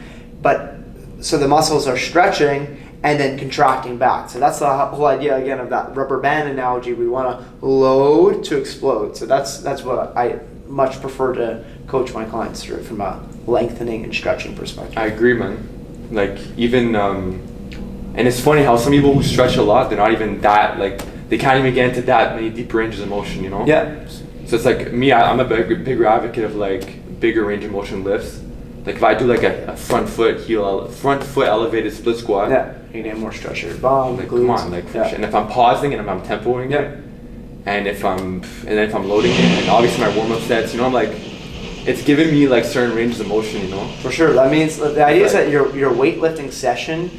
but so the muscles are stretching and then contracting back. So that's the whole idea again of that rubber band analogy. We want to load to explode. So that's what I much prefer to coach my clients through from a lengthening and stretching perspective. I agree, man. Like even and it's funny how some people who stretch a lot, they're not even that, like, they can't even get into that many deeper ranges of motion, Yeah. So it's like me, I'm a bigger advocate of like bigger range of motion lifts. Like if I do like a front foot elevated split squat. Yeah. You need more stretch of your bum, like, glutes. come on, like, and if I'm pausing and I'm tempoing it, and if I'm loading it, and obviously my warm up sets, I'm like, it's giving me like certain ranges of motion, For sure. That means the idea is that your weightlifting session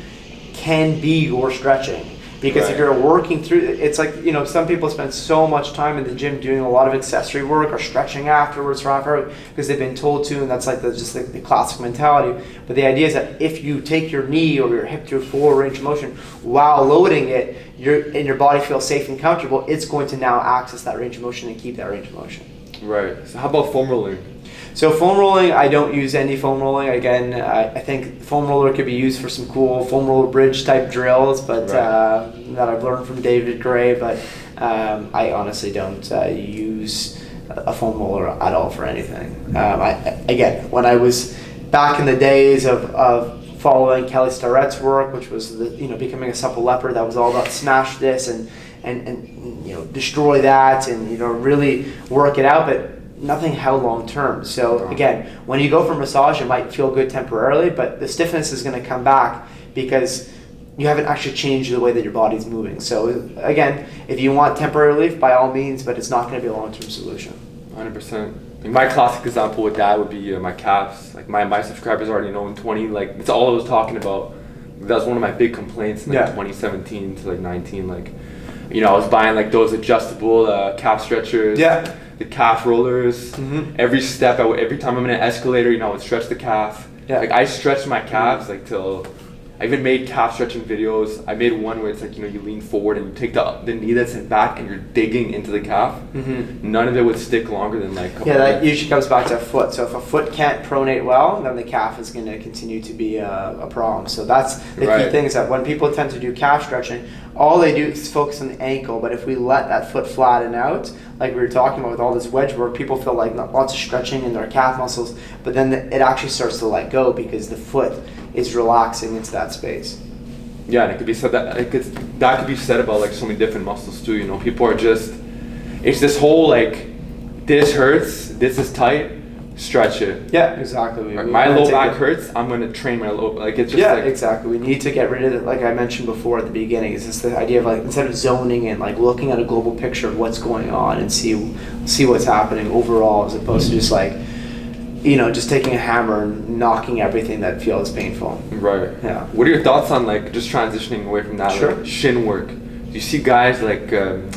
can be your stretching, because if you're working through, it's like, some people spend so much time in the gym doing a lot of accessory work or stretching afterwards because they've been told to, and that's like the classic mentality. But the idea is that if you take your knee or your hip to a full range of motion while loading it, your body feels safe and comfortable, it's going to now access that range of motion and keep that range of motion. Right. So how about foam rolling? So foam rolling, I don't use any foam rolling. Again, I think foam roller could be used for some cool foam roller bridge type drills, but that I've learned from David Gray. But I honestly don't use a foam roller at all for anything. Again, when I was back in the days of following Kelly Starrett's work, which was becoming a supple leopard, that was all about smash this and destroy that and really work it out, but nothing held long term. So again, when you go for massage, it might feel good temporarily, but the stiffness is going to come back because you haven't actually changed the way that your body's moving. So again, if you want temporary relief, by all means, but it's not going to be a long-term solution. 100%. Like my classic example with that would be my calves. Like my subscribers already know in 20, like that's all I was talking about. That was one of my big complaints in 2017 to 19. Like, I was buying like those adjustable calf stretchers. Yeah. The calf rollers. Mm-hmm. Every step, every time I'm in an escalator, I would stretch the calf. Yeah. Like I stretch my calves like till. I even made calf stretching videos. I made one where it's like, you lean forward and you take the knee that's in back and you're digging into the calf. Mm-hmm. None of it would stick longer than like a couple that usually comes back to a foot. So if a foot can't pronate well, then the calf is going to continue to be a problem. So that's the key thing, is that when people tend to do calf stretching, all they do is focus on the ankle. But if we let that foot flatten out, like we were talking about with all this wedge work, people feel like lots of stretching in their calf muscles, but then it actually starts to let go because the foot is relaxing into that space. Yeah, and it could be said that that could be said about like so many different muscles too. People are just, it's this whole like, this hurts, this is tight, stretch it. Yeah, exactly. My low back hurts, I'm gonna train my low. Like it's just exactly. We need to get rid of it. Like I mentioned before at the beginning, is this the idea of like, instead of zoning in, like looking at a global picture of what's going on and see what's happening overall, as opposed to just like, just taking a hammer and knocking everything that feels painful. Right. Yeah. What are your thoughts on like just transitioning away from that? Sure. Like shin work. Do you see guys like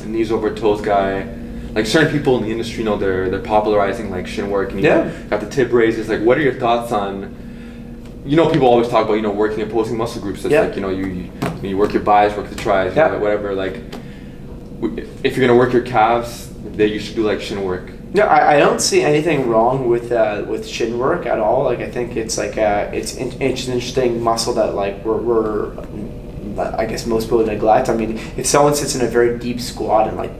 knees over toes guy? Like certain people in the industry, they're popularizing like shin work and got the tib raises. Like, what are your thoughts on? People always talk about working opposing muscle groups. That's like you work your bis, work the tris, whatever. Like, if you're gonna work your calves, then you should do like shin work. No, I don't see anything wrong with shin work at all. Like I think it's like it's an interesting muscle that like we're I guess most people neglect. I mean, if someone sits in a very deep squat and like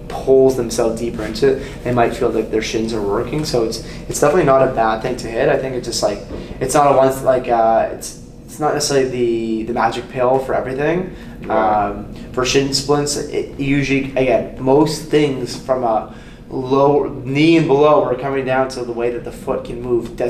pulls themselves deeper into it, they might feel like their shins are working. So it's definitely not a bad thing to hit. I think it's just like it's not a one like it's not necessarily the magic pill for everything. Right. For shin splints, it usually, again, most things from a lower knee and below are coming down to the way that the foot can move.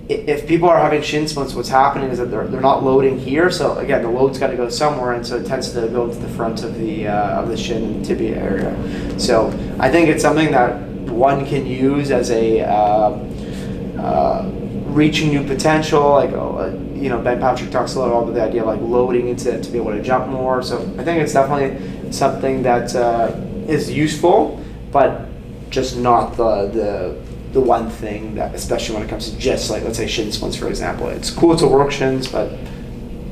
If people are having shin splints, what's happening is that they're not loading here. So again, the load's got to go somewhere, and so it tends to go into the front of the shin and tibia area. So I think it's something that one can use as a reaching new potential. Like Ben Patrick talks a lot about the idea of like loading into it to be able to jump more. So I think it's definitely something that is useful, but just not the one thing that, especially when it comes to just like, let's say shin splints, for example. It's cool to work shins, but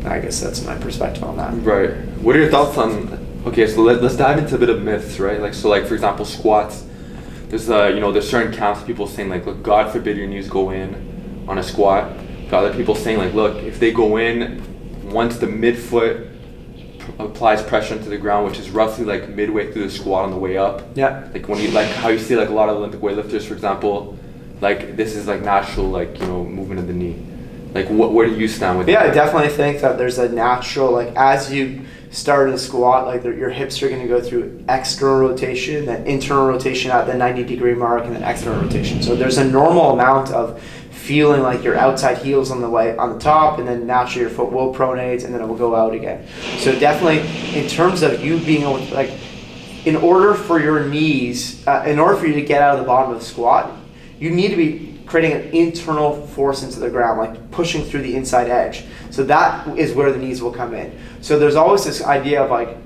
I guess that's my perspective on that. Right. What are your thoughts on, okay, so let's dive into a bit of myths, right? Like, so like, for example, squats. There's there's certain camps, people saying like, look, God forbid your knees go in on a squat. Got other people saying like, look, if they go in, once the midfoot applies pressure into the ground, which is roughly like midway through the squat on the way up. Yeah. Like when you, like how you see like a lot of Olympic weightlifters, for example, like this is like natural, like, movement of the knee. Like where do you stand with that? I definitely think that there's a natural, like as you start in a squat, like your hips are going to go through external rotation, then internal rotation at the 90-degree mark, and then external rotation. So there's a normal amount of feeling like your outside heel's on the top, and then naturally your foot will pronate, and then it will go out again. So definitely, in terms of you being able to, like, in order for your knees, in order for you to get out of the bottom of the squat, you need to be creating an internal force into the ground, like pushing through the inside edge. So that is where the knees will come in. So there's always this idea of like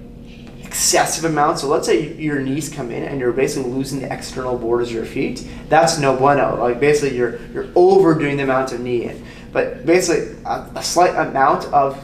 excessive amounts. So let's say your knees come in and you're basically losing the external borders of your feet. That's no bueno. Like basically you're overdoing the amount of knee in. But basically a slight amount of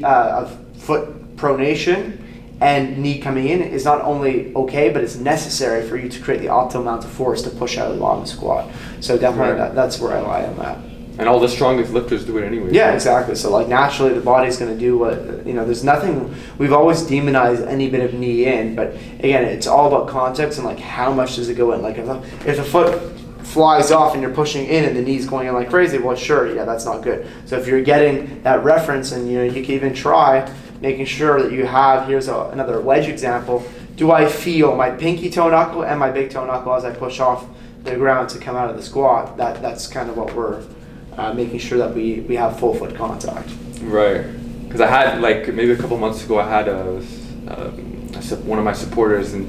of foot pronation and knee coming in is not only okay, but it's necessary for you to create the optimal amount of force to push out of the bottom squat. So definitely that's where I lie on that. And all the strongest lifters do it anyway. Yeah, exactly. So like naturally the body's going to do what, there's nothing, we've always demonized any bit of knee in, but again, it's all about context and like how much does it go in. Like if the foot flies off and you're pushing in and the knee's going in like crazy, well sure, that's not good. So if you're getting that reference, and you can even try making sure that you have, here's another wedge example. Do I feel my pinky toe knuckle and my big toe knuckle as I push off the ground to come out of the squat? That's kind of what we're making sure that we have full foot contact. Right. Because I had, like, maybe a couple months ago, I had one of my supporters, and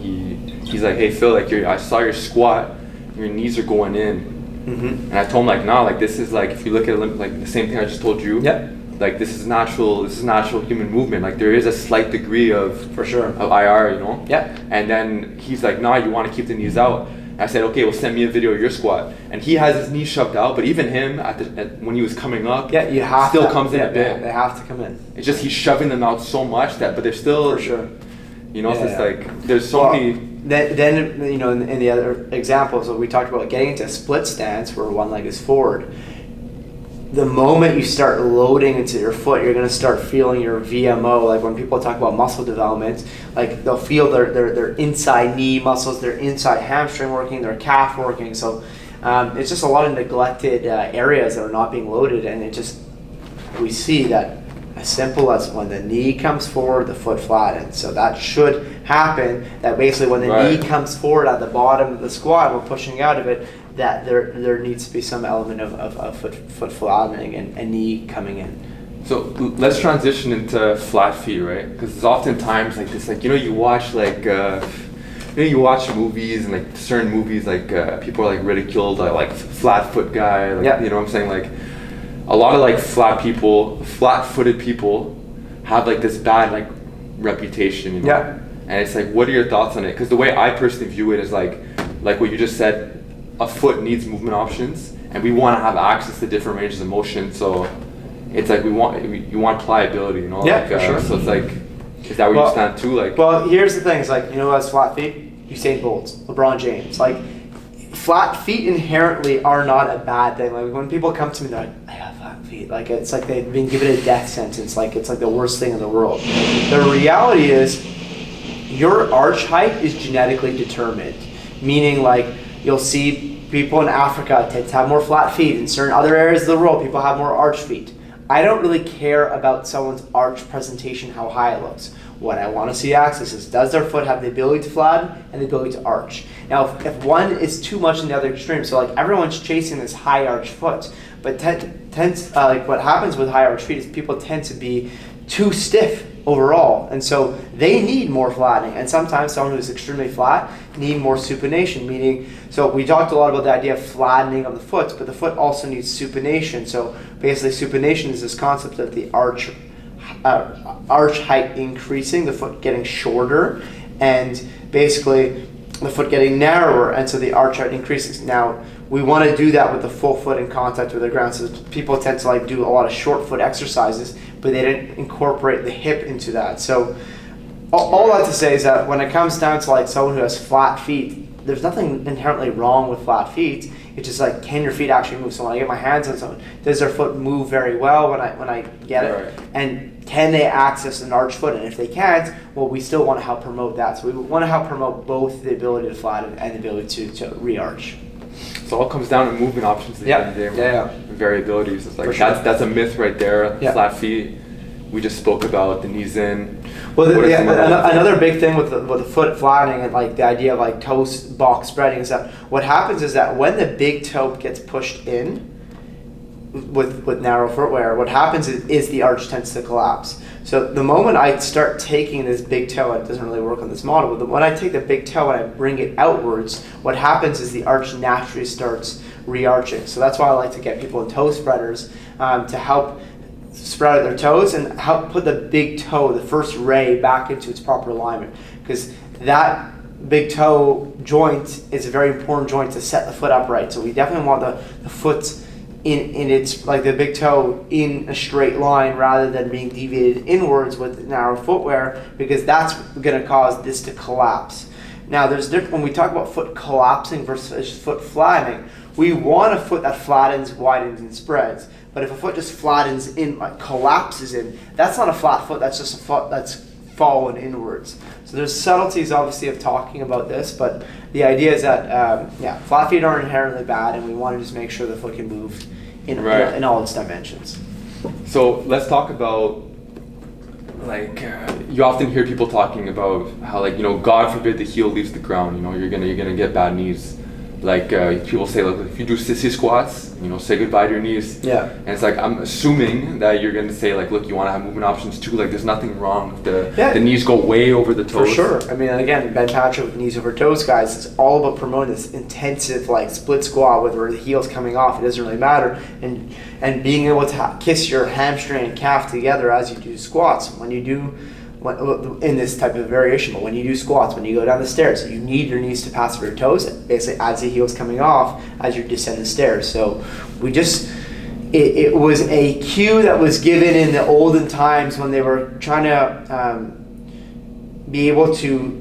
he's like, hey Phil, like I saw your squat, your knees are going in. Mm-hmm. And I told him like, nah, like this is like, if you look at like the same thing I just told you. Yep. Like this is natural human movement. Like there is a slight degree of for sure of IR, Yeah. And then he's like, nah, you want to keep the knees out. I said, okay, well, send me a video of your squat. And he has his knees shoved out, but even him, when he was coming up, you have still comes in a bit. They have to come in. It's just he's shoving them out so much but they're still... For sure. You know, so it's like, there's so many... Then you know, in the other examples, so we talked about getting into a split stance where one leg is forward. The moment you start loading into your foot, you're going to start feeling your VMO. Like when people talk about muscle development, like they'll feel their inside knee muscles, their inside hamstring working, their calf working. So it's just a lot of neglected areas that are not being loaded, and we see that as simple as when the knee comes forward, the foot flattens. So that should happen. That basically when the knee comes forward at the bottom of the squat, we're pushing out of it. That there needs to be some element of foot flattening and knee coming in. So let's transition into flat feet, right? Because there's oftentimes like this, like, you know, you watch you watch movies and like certain movies, like people are like ridiculed, like flat foot guy, like, you know what I'm saying? Like a lot of like flat-footed people have like this bad like reputation, you know? Yeah. And it's like, what are your thoughts on it? Because the way I personally view it is like what you just said. A foot needs movement options, and we want to have access to different ranges of motion. So it's like you want pliability, you know? Yeah, like, for sure. So it's like, is that where you stand too? Like, well, here's the thing: it's like, you know, who has flat feet? Usain Bolt, LeBron James. Like, flat feet inherently are not a bad thing. Like when people come to me, they're like, I have flat feet. Like it's like they've been given a death sentence. Like it's like the worst thing in the world. The reality is, your arch height is genetically determined, meaning like. You'll see people in Africa tend to have more flat feet. In certain other areas of the world, people have more arch feet. I don't really care about someone's arch presentation, how high it looks. What I want to see access is, does their foot have the ability to flatten and the ability to arch? Now, if one is too much in the other extreme, so like everyone's chasing this high arch foot, but like what happens with high arch feet is people tend to be too stiff overall, and so they need more flattening, and sometimes someone who's extremely flat need more supination, meaning, so we talked a lot about the idea of flattening of the foot, but the foot also needs supination. So basically supination is this concept of the arch height increasing, the foot getting shorter, and basically the foot getting narrower, and so the arch height increases. Now we want to do that with the full foot in contact with the ground. So people tend to like do a lot of short foot exercises, but they didn't incorporate the hip into that. So all that to say is that when it comes down to like someone who has flat feet, there's nothing inherently wrong with flat feet. It's just like, can your feet actually move? So when I get my hands on someone, does their foot move very well when I get it? And can they access an arch foot? And if they can't, well, we still want to help promote that. So we want to help promote both the ability to flatten and the ability to re-arch. So it all comes down to movement options at the end of the day, and variabilities. It's like that's a myth right there. Flat feet. We just spoke about the knees in. Well, another big thing with the foot flattening and like the idea of like toe box spreading is that what happens is that when the big toe gets pushed in with narrow footwear, what happens is the arch tends to collapse. So the moment I start taking this big toe, it doesn't really work on this model, but when I take the big toe and I bring it outwards, what happens is the arch naturally starts re-arching. So that's why I like to get people in toe spreaders to help spread out their toes and help put the big toe, the first ray, back into its proper alignment, because that big toe joint is a very important joint to set the foot upright. So we definitely want the foot in its, like the big toe in a straight line rather than being deviated inwards with narrow footwear, because that's going to cause this to collapse. Now there's when we talk about foot collapsing versus foot flattening, we want a foot that flattens, widens, and spreads. But if a foot just flattens in, like collapses in, that's not a flat foot, that's just a foot that's fallen inwards. So there's subtleties obviously of talking about this, but the idea is that flat feet aren't inherently bad, and we want to just make sure the foot can move in all its dimensions. So let's talk about, like, you often hear people talking about how, like, you know, God forbid the heel leaves the ground, you know, you're gonna get bad knees. Like people say, like, if you do sissy squats, you know, say goodbye to your knees. Yeah. And it's like, I'm assuming that you're going to say, like, look, you want to have movement options too. Like, there's nothing wrong if the knees go way over the toes. For sure. I mean, again, Ben Patrick with knees over toes, guys, it's all about promoting this intensive, like, split squat, whether the heel's coming off, it doesn't really matter. And being able to kiss your hamstring and calf together as you do squats. When you do in this type of variation. But when you do squats, when you go down the stairs, you need your knees to pass over your toes, basically as the heel's coming off as you descend the stairs. So it was a cue that was given in the olden times when they were trying to be able to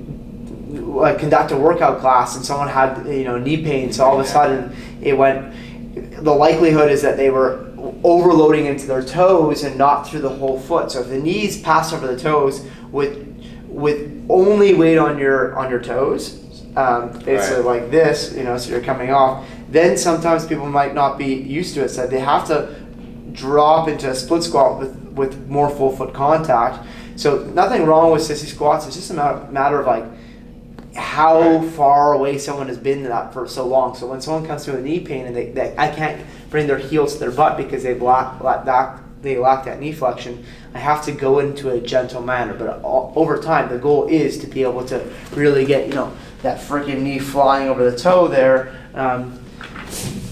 conduct a workout class, and someone had knee pain. So all of a sudden the likelihood is that they were overloading into their toes and not through the whole foot. So if the knees pass over the toes with only weight on your toes, basically like this, so you're coming off, then sometimes people might not be used to it. So they have to drop into a split squat with more full foot contact. So nothing wrong with sissy squats. It's just a matter of like how far away someone has been that for so long. So when someone comes to a knee pain and I can't bring their heels to their butt because they lack that knee flexion, I have to go into a gentle manner. But over time, the goal is to be able to really get that freaking knee flying over the toe there.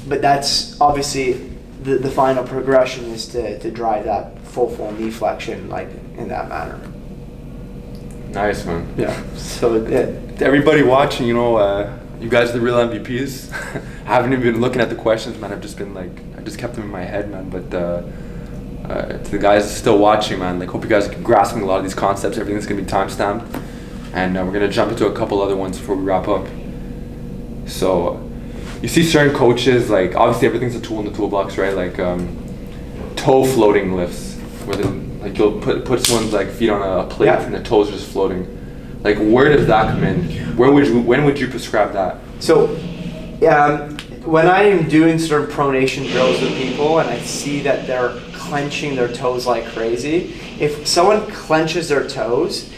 But that's obviously the final progression is to drive that full knee flexion like in that manner. Nice, man. Yeah. So to everybody watching, you guys are the real MVPs. I haven't even been looking at the questions, man. I've just been I just kept them in my head, man. But to the guys still watching, man, hope you guys are grasping a lot of these concepts. Everything's gonna be timestamped, and we're gonna jump into a couple other ones before we wrap up. So, you see certain coaches, obviously everything's a tool in the toolbox, right? Toe floating lifts, where you'll put someone's feet on a plate and the toes are just floating. Where does that come in? When would you prescribe that? So, when I am doing certain pronation drills with people and I see that they're clenching their toes like crazy, if someone clenches their toes,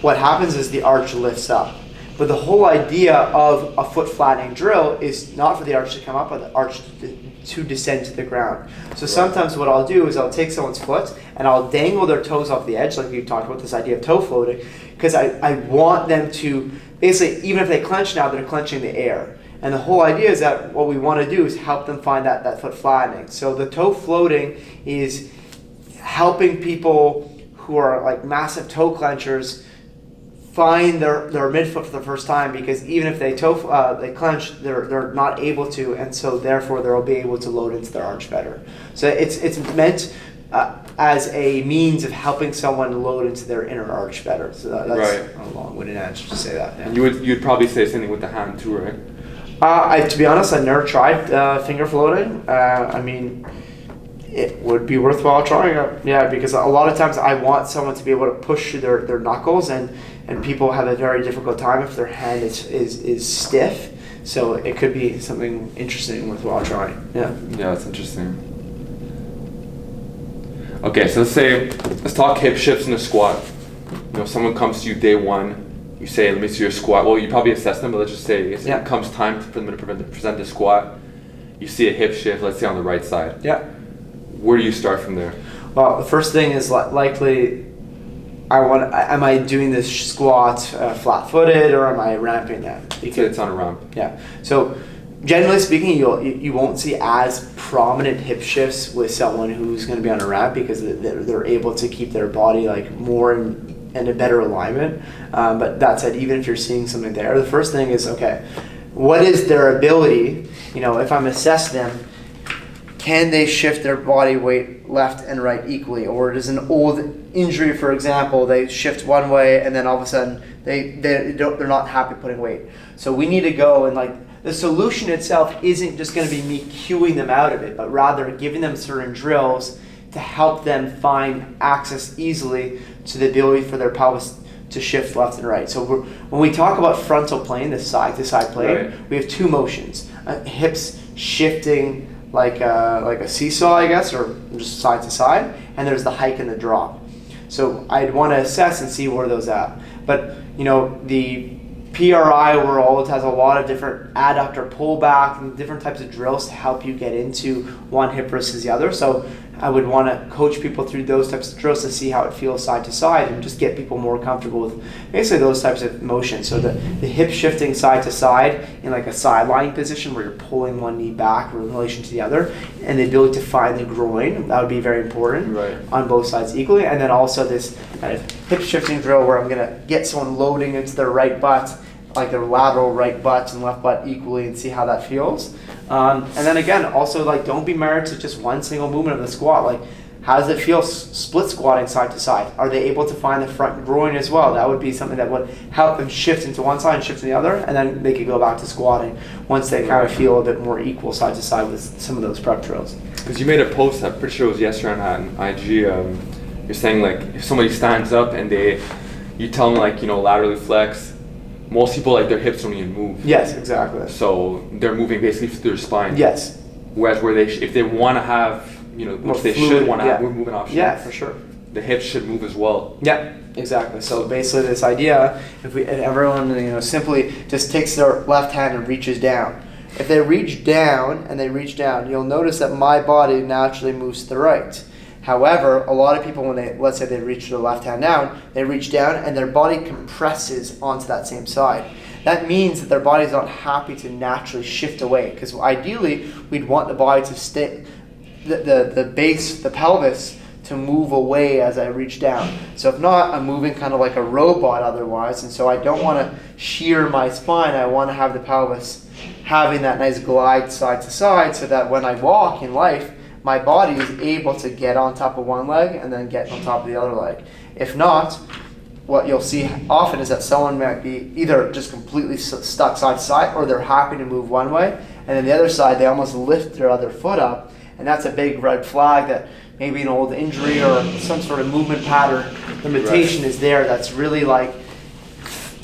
what happens is the arch lifts up. But the whole idea of a foot flattening drill is not for the arch to come up, but the arch to descend to the ground. So sometimes what I'll do is I'll take someone's foot and I'll dangle their toes off the edge, like you talked about this idea of toe floating, because I want them to, basically, even if they clench now, they're clenching the air. And the whole idea is that what we want to do is help them find that foot flattening. So the toe floating is helping people who are massive toe clenchers find their midfoot for the first time, because even if they clench, they're not able to, and so therefore they'll be able to load into their arch better. So it's meant as a means of helping someone load into their inner arch better. So that's a long-winded answer to say that. Yeah. And you'd probably say something with the hand too, right? To be honest, I've never tried finger floating. It would be worthwhile trying it. Yeah, because a lot of times I want someone to be able to push through their knuckles, and people have a very difficult time if their hand is stiff. So it could be something interesting worthwhile trying. Yeah. Yeah, that's interesting. Okay, so let's talk hip shifts in a squat. Someone comes to you day one. You say, let me see your squat. Well, you probably assess them, but let's just say it comes time for them to present the squat. You see a hip shift, let's say on the right side. Yeah. Where do you start from there? Well, the first thing is likely, am I doing this squat flat-footed, or am I ramping that? Because it's on a ramp. Yeah. So generally speaking, you won't see as prominent hip shifts with someone who's going to be on a ramp, because they're able to keep their body more in a better alignment. But that said, even if you're seeing something there, the first thing is, okay, what is their ability? If I'm assessing them, can they shift their body weight left and right equally? Or does an old injury, for example, they shift one way and then all of a sudden they're not happy putting weight. So we need to go and the solution itself isn't just going to be me cueing them out of it, but rather giving them certain drills to help them find access easily to the ability for their pelvis to shift left and right. So when we talk about frontal plane, the side-to-side plane, we have two motions: hips shifting like a seesaw, I guess, or just side to side, and there's the hike and the drop. So I'd want to assess and see where those at. But the PRI world has a lot of different adductor pullback and different types of drills to help you get into one hip versus the other. So I would want to coach people through those types of drills to see how it feels side to side, and just get people more comfortable with basically those types of motions. So the hip shifting side to side in a side-lying position where you're pulling one knee back in relation to the other, and the ability to find the groin, that would be very important on both sides equally. And then also this kind of hip shifting drill where I'm gonna get someone loading into their right butt, like their lateral right butt and left butt equally, and see how that feels. And then again, also like don't be married to just one single movement of the squat. Like, how does it feel split squatting side to side? Are they able to find the front groin as well? That would be something that would help them shift into one side and shift to the other, and then they could go back to squatting once they kind of feel a bit more equal side to side with some of those prep drills. Because you made a post, I'm pretty sure it was yesterday on IG, you're saying like if somebody stands up and you tell them like, laterally flex, most people like their hips don't even move. Yes, exactly. So they're moving basically through their spine. Yes. Whereas if they want to have, which they should want to have movement options. Yeah, for sure. The hips should move as well. Yeah, exactly. So basically this idea, if everyone simply just takes their left hand and reaches down. If they reach down and they reach down, you'll notice that my body naturally moves to the right. However, a lot of people, when let's say they reach their left hand down, they reach down and their body compresses onto that same side. That means that their body's not happy to naturally shift away, because ideally we'd want the body to stay, the base, the pelvis, to move away as I reach down. So if not, I'm moving kind of like a robot otherwise, and so I don't want to shear my spine. I want to have the pelvis having that nice glide side to side, so that when I walk in life, my body is able to get on top of one leg and then get on top of the other leg. If not, what you'll see often is that someone might be either just completely stuck side to side, or they're happy to move one way, and then the other side they almost lift their other foot up, and that's a big red flag that maybe an old injury or some sort of movement pattern limitation is there, that's really like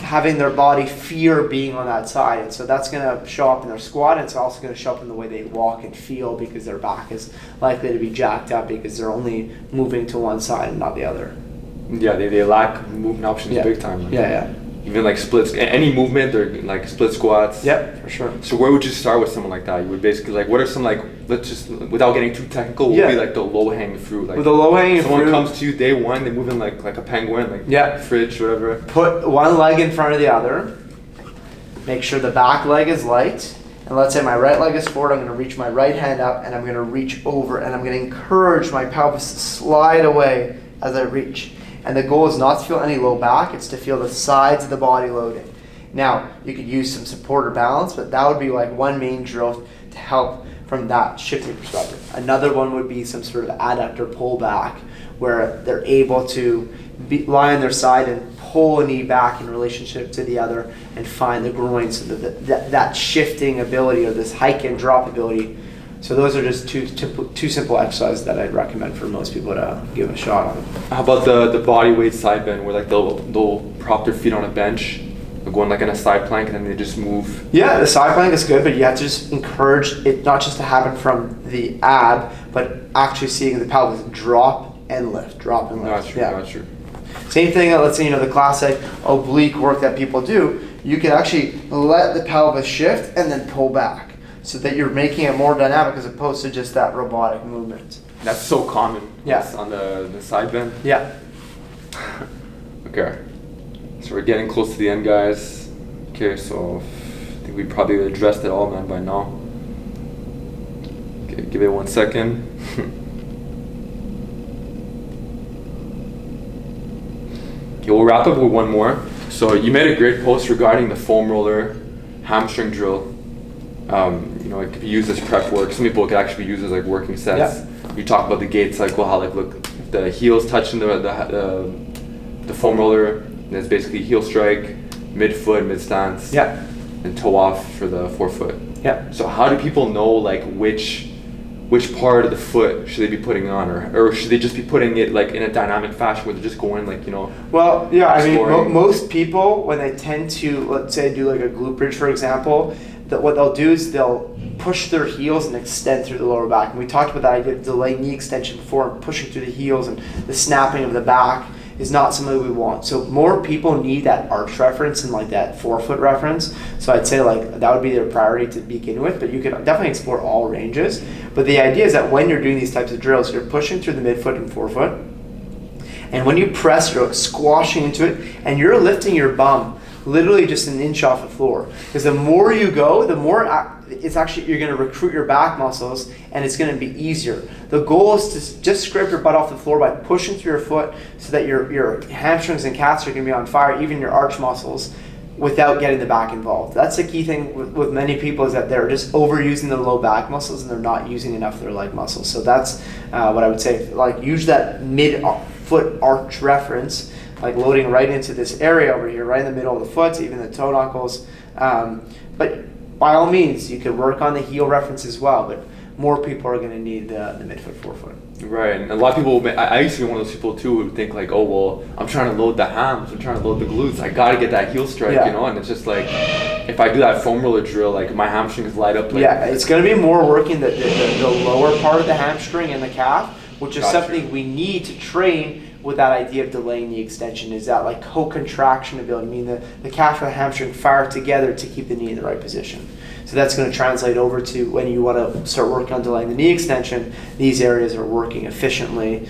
having their body fear being on that side. And so that's going to show up in their squat, and it's also going to show up in the way they walk and feel, because their back is likely to be jacked up because they're only moving to one side and not the other. Yeah, they lack movement options big time. Like, yeah. Even like splits, any movement, or like split squats. Yep, for sure. So where would you start with someone like that? You would basically like, what are some like, let's just, without getting too technical, what would be like the low hanging fruit? Like, with the low hanging fruit, someone comes to you day one, they move in like a penguin, like fridge, whatever. Put one leg in front of the other. Make sure the back leg is light. And let's say my right leg is forward, I'm going to reach my right hand up and I'm going to reach over, and I'm going to encourage my pelvis to slide away as I reach. And the goal is not to feel any low back, it's to feel the sides of the body loading. Now, you could use some support or balance, but that would be like one main drill to help from that shifting perspective. Another one would be some sort of adductor pull back, where they're able to lie on their side and pull a knee back in relationship to the other and find the groin, so that shifting ability, or this hike and drop ability. So those are just two simple exercises that I'd recommend for most people to give a shot on. How about the body weight side bend, where like they'll prop their feet on a bench, going like in a side plank, and then they just move? Yeah, the side plank is good, but you have to just encourage it not just to happen from the ab, but actually seeing the pelvis drop and lift, drop and lift. Not true. Same thing, let's say, the classic oblique work that people do, you can actually let the pelvis shift and then pull back, so that you're making it more dynamic as opposed to just that robotic movement. That's so common. Yeah. On the side bend. Yeah. Okay. So we're getting close to the end, guys. Okay, so I think we probably addressed it all, man, by now. Okay, give it 1 second. Okay, we'll wrap up with one more. So you made a great post regarding the foam roller hamstring drill. It could be used as prep work. Some people could actually use as like working sets. Yeah. You talk about the gait cycle, how like look, if the heels touching the foam roller, that's basically heel strike, mid-foot, mid-stance, and toe off for the forefoot. Yeah. So how do people know like which part of the foot should they be putting on, or should they just be putting it like in a dynamic fashion where they're just going like, Well, yeah, I mean, most people, when they tend to, let's say, do like a glute bridge, for example, that what they'll do is they'll push their heels and extend through the lower back. And we talked about that idea of delayed knee extension before, and pushing through the heels and the snapping of the back is not something we want. So more people need that arch reference and like that forefoot reference. So I'd say like that would be their priority to begin with, but you can definitely explore all ranges. But the idea is that when you're doing these types of drills, you're pushing through the midfoot and forefoot. And when you press, you're squashing into it, and you're lifting your bum literally just an inch off the floor. Because the more you go, the more it's actually, you're going to recruit your back muscles, and it's going to be easier. The goal is to just scrape your butt off the floor by pushing through your foot so that your hamstrings and calves are going to be on fire, even your arch muscles, without getting the back involved. That's the key thing with many people, is that they're just overusing their low back muscles and they're not using enough of their leg muscles. So that's what I would say. Like, use that mid-foot arch reference, like loading right into this area over here, right in the middle of the foot, even the toe knuckles. But by all means, you could work on the heel reference as well, but more people are going to need the midfoot, forefoot. Right, and a lot of people, I used to be one of those people too, who would think like, oh, well, I'm trying to load the hams, I'm trying to load the glutes, I got to get that heel strike, you know, and it's just like, if I do that foam roller drill, like my hamstrings light up. Like, yeah, it's going to be more working the lower part of the hamstring and the calf, which is something we need to train with that idea of delaying the extension, is that like co-contraction ability, meaning the calf and the hamstring fire together to keep the knee in the right position. So that's going to translate over to when you want to start working on delaying the knee extension, these areas are working efficiently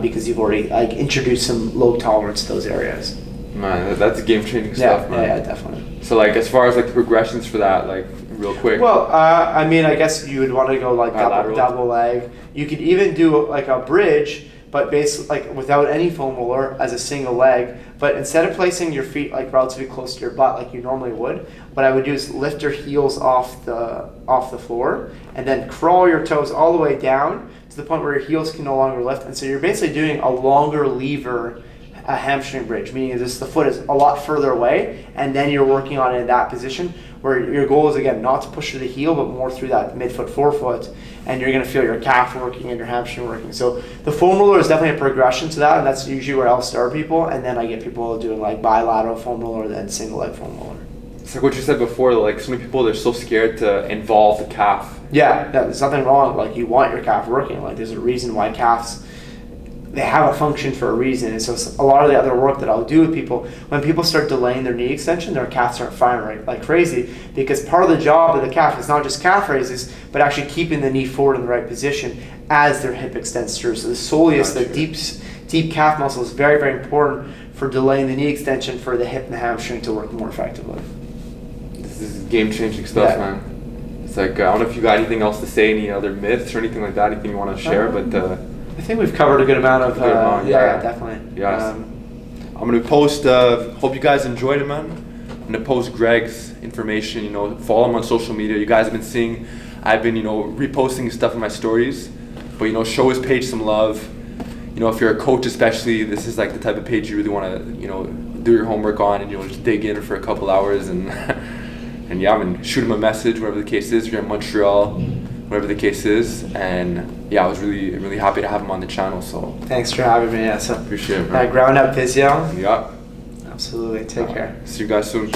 because you've already like introduced some low tolerance to those areas. Man, that's game-changing stuff, man. Yeah, definitely. So like, as far as like the progressions for that, like real quick. Well, I mean, I guess you would want to go like double leg. You could even do like a bridge, but basically like without any foam roller, as a single leg. But instead of placing your feet like relatively close to your butt like you normally would, what I would do is lift your heels off the floor and then crawl your toes all the way down to the point where your heels can no longer lift. And so you're basically doing a longer lever hamstring bridge, meaning the foot is a lot further away, and then you're working on it in that position where your goal is, again, not to push through the heel, but more through that midfoot, forefoot, and you're going to feel your calf working and your hamstring working. So the foam roller is definitely a progression to that, and that's usually where I'll start people, and then I get people doing like bilateral foam roller, then single leg foam roller. It's like what you said before, like so many people, they're so scared to involve the calf. Yeah, there's nothing wrong. Like, you want your calf working. Like, there's a reason why calves, they have a function for a reason. And so a lot of the other work that I'll do with people, when people start delaying their knee extension, their calves start firing like crazy, because part of the job of the calf is not just calf raises, but actually keeping the knee forward in the right position as their hip extends through. So the soleus, the deep calf muscle, is very, very important for delaying the knee extension for the hip and the hamstring to work more effectively. This is game-changing stuff, man. It's like, I don't know if you got anything else to say, any other myths or anything like that, anything you want to share, but I think we've covered a good amount of yeah, definitely. Yes. I'm gonna post. Hope you guys enjoyed it, man. I'm gonna post Greg's information. You know, follow him on social media. You guys have been seeing. I've been, reposting stuff in my stories, but show his page some love. If you're a coach, especially, this is like the type of page you really want to, do your homework on, and just dig in for a couple hours and and shoot him a message, whatever the case is. If you're in Montreal, whatever the case is, and I was really, really happy to have him on the channel. So thanks for having me. Yeah, so appreciate it, man. Ground Up Physio. Yeah, absolutely. Take care. See you guys soon.